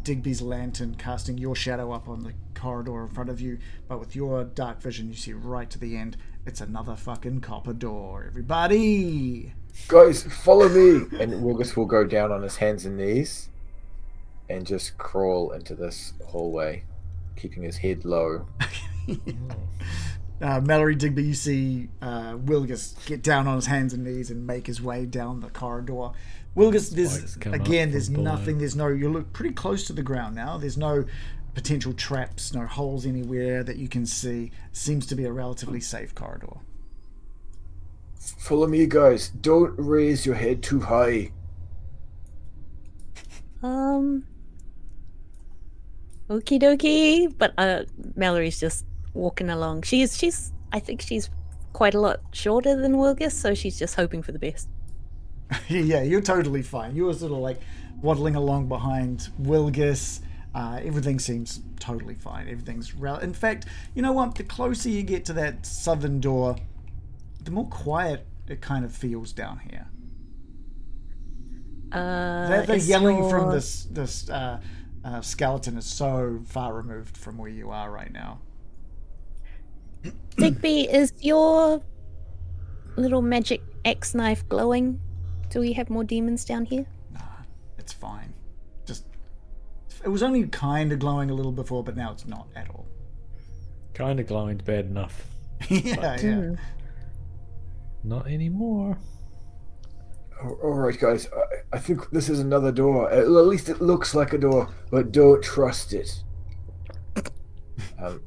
Digby's lantern casting your shadow up on the corridor in front of you, but with your dark vision you see right to the end, it's another fucking copper door. Everybody! Guys, follow me! And Wilgus will go down on his hands and knees and just crawl into this hallway, keeping his head low. Mallory, Digby, you see Wilgus get down on his hands and knees and make his way down the corridor. Wilgus, Spiders come up there's from below. nothing, you look pretty close to the ground now. There's no potential traps, no holes anywhere that you can see. Seems to be a relatively safe corridor. Follow me, guys. Don't raise your head too high. Okie dokie. But Mallory's just walking along. I think she's quite a lot shorter than Wilgus, so she's just hoping for the best. Yeah, you're totally fine. You were sort of like waddling along behind Wilgus. Everything seems totally fine. Everything's in fact, you know what? The closer you get to that southern door, the more quiet it kind of feels down here. The yelling from this skeleton is so far removed from where you are right now. Digby, is your little magic axe knife glowing? Do we have more demons down here? Nah, it's fine. It was only kind of glowing a little before, but now it's not at all. Kind of glowing's bad enough. yeah. Not anymore. All right, guys. I think this is another door. At least it looks like a door, but don't trust it.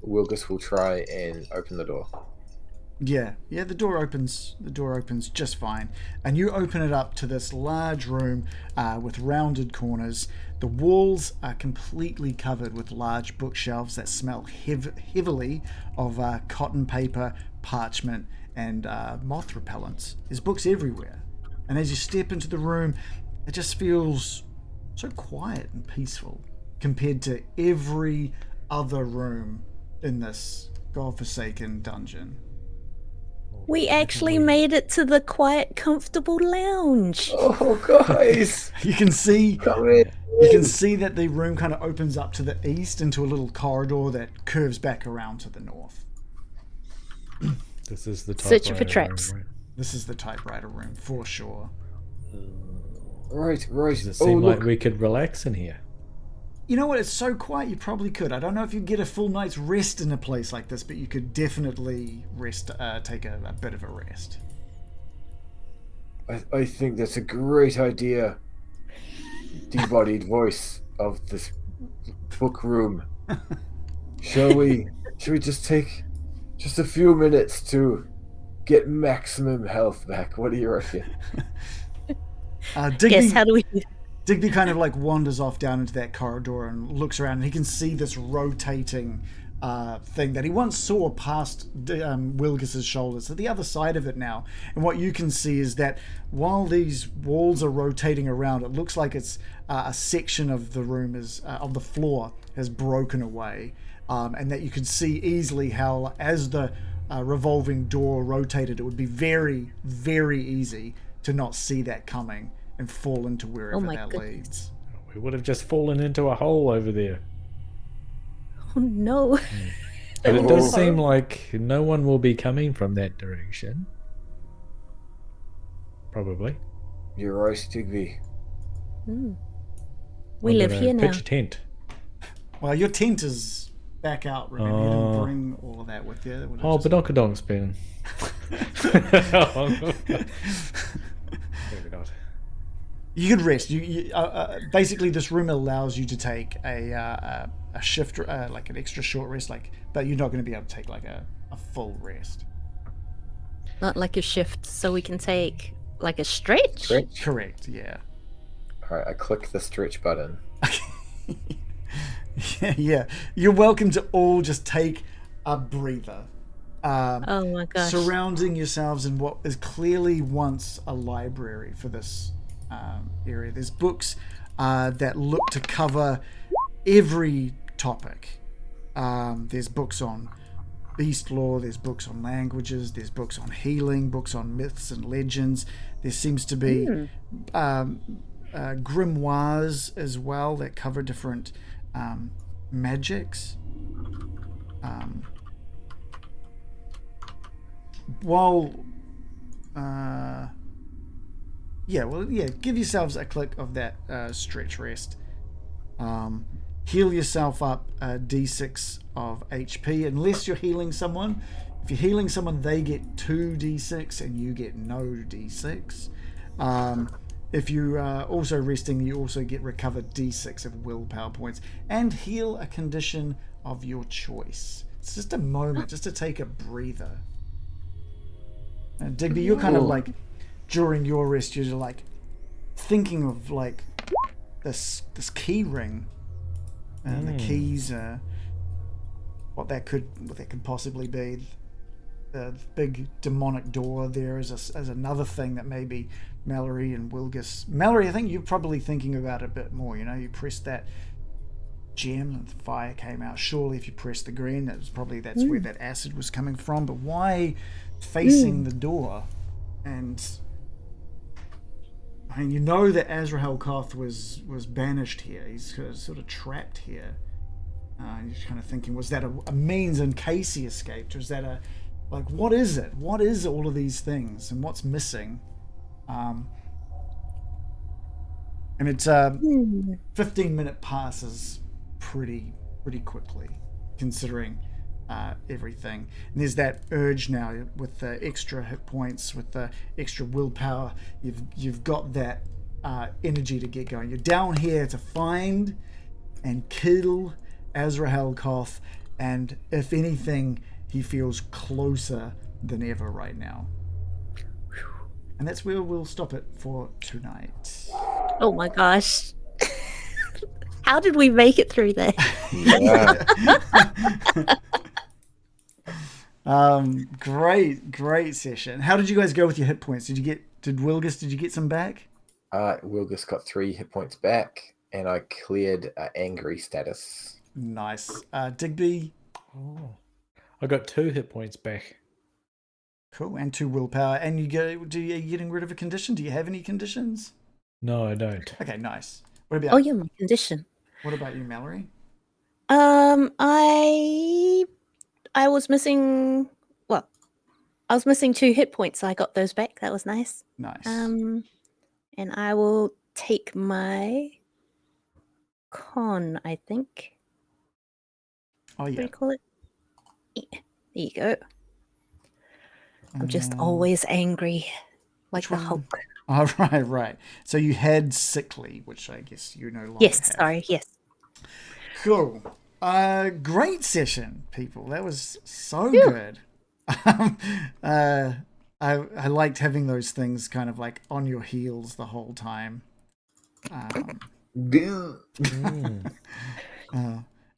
Wilgus will try and open the door. Yeah. The door opens. The door opens just fine, and you open it up to this large room with rounded corners. The walls are completely covered with large bookshelves that smell heavily of cotton paper, parchment, and moth repellents. There's books everywhere, and as you step into the room, it just feels so quiet and peaceful compared to every other room in this godforsaken dungeon. We actually made it to the quiet, comfortable lounge. Oh, guys! You can see Come in. You can see that the room kind of opens up to the east into a little corridor that curves back around to the north. This is the Searching for typewriter traps. room, right? This is the typewriter room for sure. Right. Does it seem like we could relax in here? You know what? It's so quiet you probably could. I don't know if you'd get a full night's rest in a place like this, but you could definitely take a bit of a rest. I think that's a great idea. Debodied voice of this book room. Shall we just take just a few minutes to get maximum health back? What do you reckon? Digby, Yes, how do we do that? Digby kind of like wanders off down into that corridor and looks around, and he can see this rotating thing that he once saw past Wilgis's shoulders to the other side of it now. And what you can see is that while these walls are rotating around, it looks like it's a section of the room of the floor has broken away, and that you can see easily how as the revolving door rotated, it would be very, very easy to not see that coming and fall into wherever that leads. We would have just fallen into a hole over there. Oh no. But it does seem like no one will be coming from that direction. Probably. You're right, Digby. We live here now. Pitch a tent. Well, your tent is back out, remember? You didn't bring all of that with you. Oh, Badonkadong's been. Maybe not. You could rest. Basically, this room allows you to take a shift, like an extra short rest, but you're not going to be able to take like a full rest. Not like a shift, so we can take like a stretch? Correct, yeah. Alright, I click the stretch button. Yeah. You're welcome to all just take a breather. Oh my gosh. Surrounding yourselves in what is clearly once a library for this area. There's books that look to cover every topic. There's books on beast lore, there's books on languages, there's books on healing, books on myths and legends. There seems to be grimoires as well that cover different magics. Give yourselves a click of that stretch rest. Heal yourself up d6 of HP, unless you're healing someone. If you're healing someone, they get 2d6 and you get no d6. If you are also resting, you also get recovered d6 of willpower points and heal a condition of your choice. It's just a moment, just to take a breather. And Digby, you're kind of like, during your rest, you're like thinking of like this key ring and the keys, what that could possibly be. The big demonic door there as another thing that maybe Mallory and Wilgus. Mallory, I think you're probably thinking about it a bit more. You know, you pressed that gem and the fire came out. Surely if you press the green, that's where that acid was coming from. But why facing the door? And I mean, you know that Azrahel Koth was banished here. He's sort of trapped here. You're kind of thinking, was that a means in case he escaped? Or is that what is it? What is all of these things? And what's missing? And it's 15-minute passes pretty quickly, considering everything. And there's that urge now with the extra hit points, with the extra willpower. You've got that energy to get going. You're down here to find and kill Azrahel Koth, and if anything, he feels closer than ever right now. And that's where we'll stop it for tonight. Oh my gosh. How did we make it through that? Great session. How did you guys go with your hit points? Did Wilgus, did you get some back? Wilgus got 3 hit points back, and I cleared angry status. Nice. Digby? Oh, I got 2 hit points back. Cool, and 2 willpower. And are you getting rid of a condition? Do you have any conditions? No, I don't. Okay, nice. What about? Oh, yeah, my condition. What about you, Mallory? I was missing. Well, I was missing 2 hit points. So I got those back. That was nice. Nice. And I will take my con, I think. Oh, yeah. What do you call it? Yeah, there you go. I'm just always angry, like the Hulk. Oh, right. So you had sickly, which I guess you no longer Yes, have. sorry, yes. Cool. Great session, people. That was so good. I liked having those things kind of like on your heels the whole time.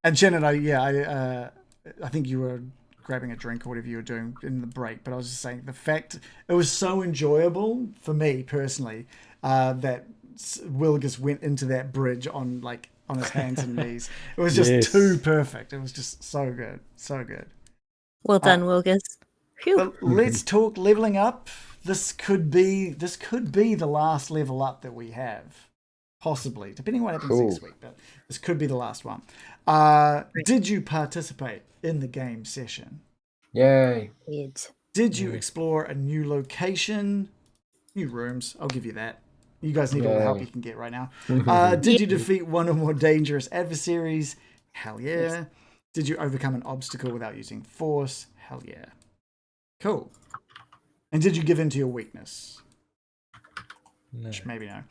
And Shannon, I think you were grabbing a drink or whatever you were doing in the break, but I was just saying the fact it was so enjoyable for me personally that Wilgus went into that bridge on his hands and knees. It was just too perfect. It was just so good. Well done, Wilgus. But let's talk leveling up. This could be the last level up that we have. Possibly, depending on what happens next week, but this could be the last one. Did you participate in the game session? Yay. Did you explore a new location? New rooms, I'll give you that. You guys need all the help you can get right now. Did you defeat one or more dangerous adversaries? Hell yeah. Yes. Did you overcome an obstacle without using force? Hell yeah. Cool. And did you give in to your weakness? No. Which maybe no.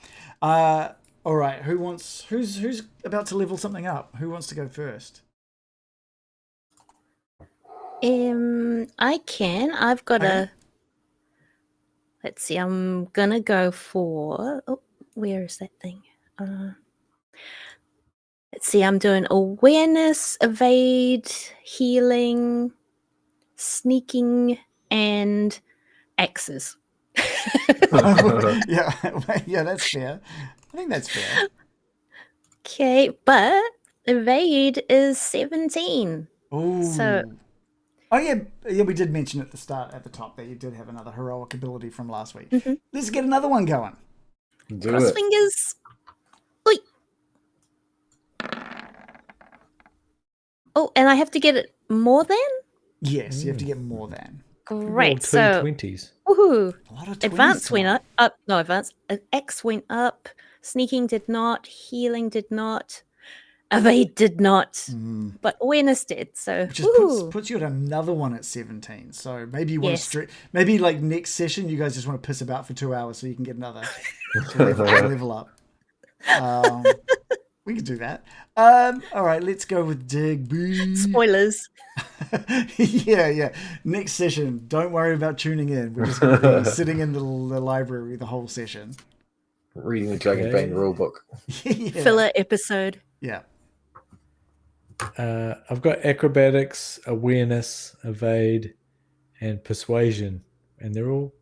All right, who's about to level something up? Who wants to go first? I can. I've got let's see, I'm gonna go for where is that thing? Let's see, I'm doing awareness, evade, healing, sneaking, and axes. Yeah, that's fair. I think that's fair. Okay, but evade is 17. Oh. So. Oh yeah, we did mention at the top that you did have another heroic ability from last week. Mm-hmm. Let's get another one going. Cross fingers. Oi. Oh, and I have to get it more than? Yes, you have to get more than. Great. So 20s. Woohoo! A lot of 20s Advance went up. No, advance. X went up. Sneaking did not. Healing did not. Evade did not. But awareness did. So which just puts you at another one at 17. So maybe you want to maybe like next session you guys just want to piss about for 2 hours so you can get another level up. We could do that. All right, let's go with Digby. Spoilers. Yeah. Next session, don't worry about tuning in. We're just going to be sitting in the library the whole session. Reading the Dragonbane rulebook. Filler episode. Yeah. I've got acrobatics, awareness, evade, and persuasion. And they're all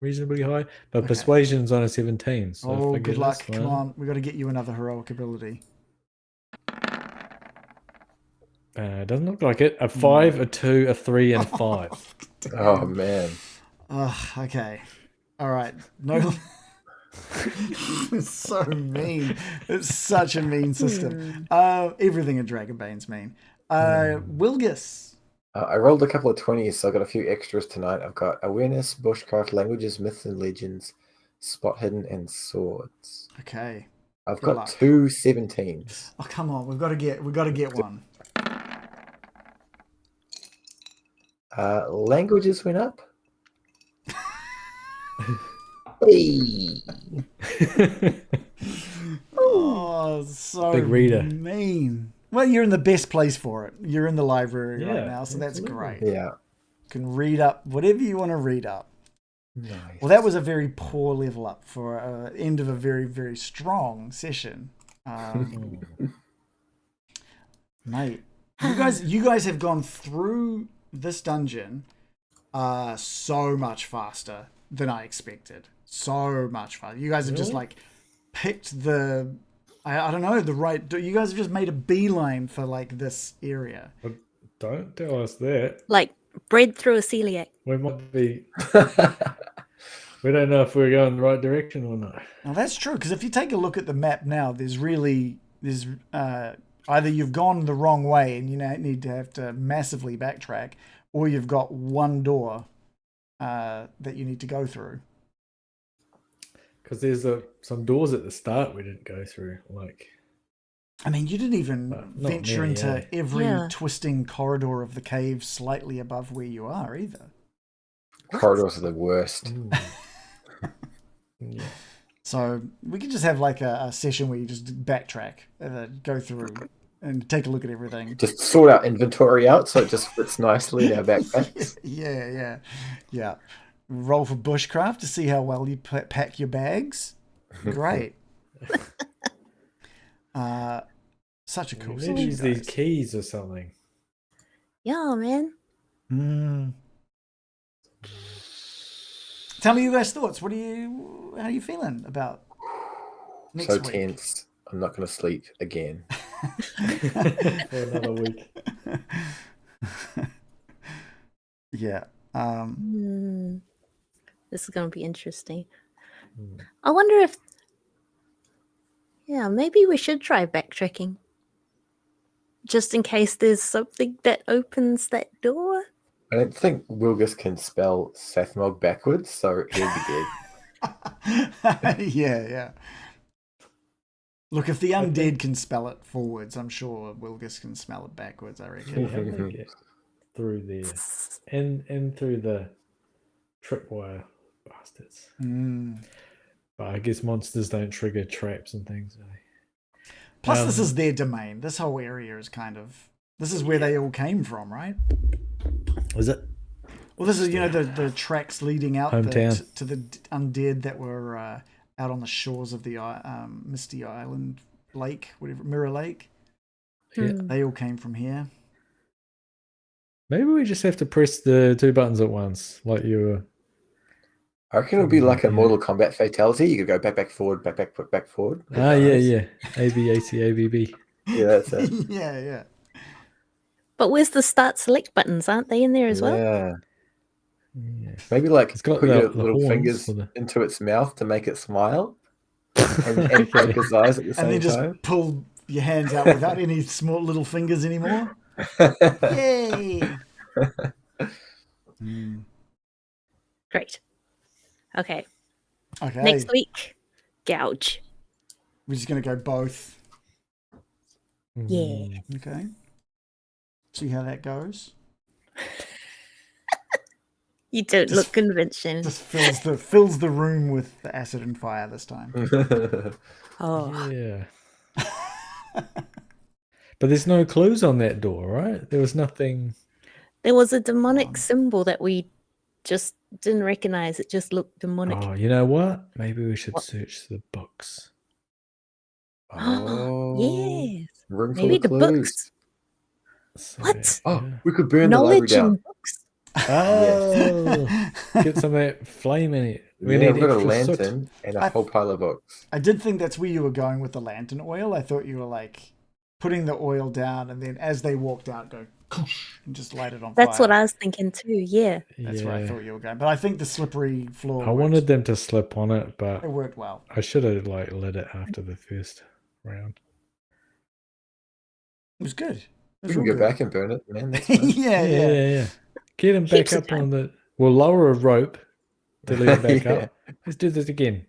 reasonably high. But persuasion's on a 17. So good luck. Come on. We've got to get you another heroic ability. Doesn't look like it. A 5, a 2, a 3, and a 5. Oh man. Okay. All right. No. It's so mean. It's such a mean system. Everything in Dragonbane's mean. Wilgus. I rolled a couple of 20s, so I got a few extras tonight. I've got awareness, bushcraft, languages, myths and legends, spot hidden, and swords. Okay. I've Good got luck. 2 17s. Oh, come on. We've got to get one. Languages went up. Hey. Oh, so Big reader. mean. Well, you're in the best place for it. You're in the library right Yeah, now, so that's absolutely. great. Yeah. You can read up whatever you want to read up. Nice. Well, that was a very poor level up for end of a very, very strong session. Mate, you guys have gone through this dungeon so much faster than I expected. So much faster. You guys have just like picked the, I don't know, the right. You guys have just made a beeline for like this area. But don't tell us that. Like bread through a celiac. We might be. We don't know if we're going the right direction or not. Now that's true, because if you take a look at the map now, there's either you've gone the wrong way and you now need to have to massively backtrack, or you've got one door that you need to go through. Because there's some doors at the start we didn't go through. Like, I mean, you didn't even venture many, into every Yeah. twisting corridor of the cave slightly above where you are either. Corridors are the worst. yeah. So we could just have like a session where you just backtrack and go through and take a look at everything. Just sort our inventory out so it just fits nicely in our backpacks. Yeah. Roll for bushcraft to see how well you pack your bags. Great. Such a cool Maybe session, use these guys. keys or something. Yeah, man. Tell me your guys' thoughts. How are you feeling about next So week? tense. I'm not going to sleep again. For another week. Yeah. This is going to be interesting. I wonder if... Yeah, maybe we should try backtracking. Just in case there's something that opens that door. I don't think Wilgus can spell Sathmog backwards, so he'll be dead. Yeah. Look, if the undead can spell it forwards, I'm sure Wilgus can smell it backwards, I reckon. How do they get through there? And through the tripwire bastards. But I guess monsters don't trigger traps and things. Do they? Plus, this is their domain. This whole area is this is where they all came from, right? Is it? Well, this is, the tracks leading out Hometown. to the undead that were out on the shores of the Misty Island Lake, whatever, Mirror Lake. Yeah. They all came from here. Maybe we just have to press the 2 buttons at once, like you were. I reckon it'll be like a Mortal Kombat fatality. You could go back, forward, back, forward. Yeah. A, B, A, C, A, B, B. Yeah, that's it. Yeah. But where's the start select buttons? Aren't they in there as well? Yeah. Yeah. Maybe like It's got put the your little horns fingers for the- into its mouth to make it smile and poke its eyes at the And same then just time. pull your hands out without any small little fingers anymore. Yay! Great. Okay. Okay. Next week, gouge. We're just going to go both. Yeah. Okay. See how that goes. You don't look convincing. Just fills the room with the acid and fire this time. Oh. Yeah. But there's no clues on that door, right? There was nothing. There was a demonic symbol that we just didn't recognize. It just looked demonic. Oh, you know what? Maybe we should search the books. Yes. Room full Maybe of the clues. books. So, What? Oh, yeah. we could burn the library Knowledge down. in books. Oh, get some of that flame in it. We Yeah, need we've got a extra soot. lantern and a whole pile of books. I did think that's where you were going with the lantern oil. I thought you were like putting the oil down, and then as they walked out, go and just light it on That's fire. what I was thinking too. Yeah. That's where I thought you were going. But I think the slippery floor. I wanted them to slip on it, but it worked well. I should have lit it after the first round. It was good. We can go back and burn it, man. That's fine. yeah. Get him back up on the. We'll lower a rope to lead him back up. Let's do this again.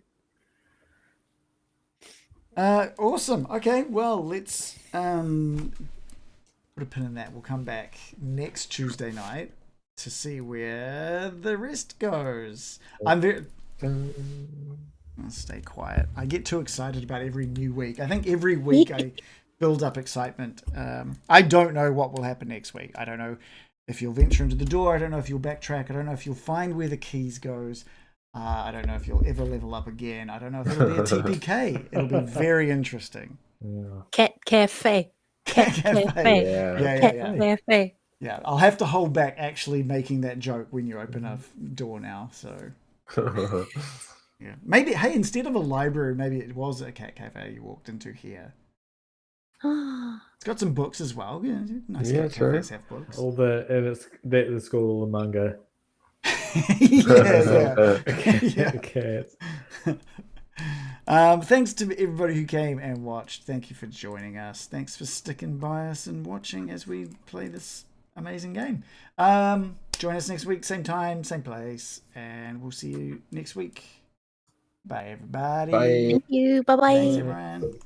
Awesome. Okay, well, let's put a pin in that. We'll come back next Tuesday night to see where the rest goes. I'll stay quiet. I get too excited about every new week. I think every week I build up excitement. I don't know what will happen next week. I don't know if you'll venture into the door. I don't know if you'll backtrack. I don't know if you'll find where the keys goes. I don't know if you'll ever level up again. I don't know if it'll be a TPK. It'll be very interesting. Cat cafe. Cat cafe. Cafe. Yeah, I'll have to hold back actually making that joke when you open a door now. So, yeah, maybe. Hey, instead of a library, maybe it was a cat cafe you walked into here. It's got some books as well. Yeah, nice. Yeah, cafes have books. All the and it's got all the manga. yeah. Cats. Thanks to everybody who came and watched. Thank you for joining us. Thanks for sticking by us and watching as we play this amazing game. Join us next week, same time, same place, and we'll see you next week. Bye, everybody. Bye. Thank you. Bye bye. Thanks, everyone.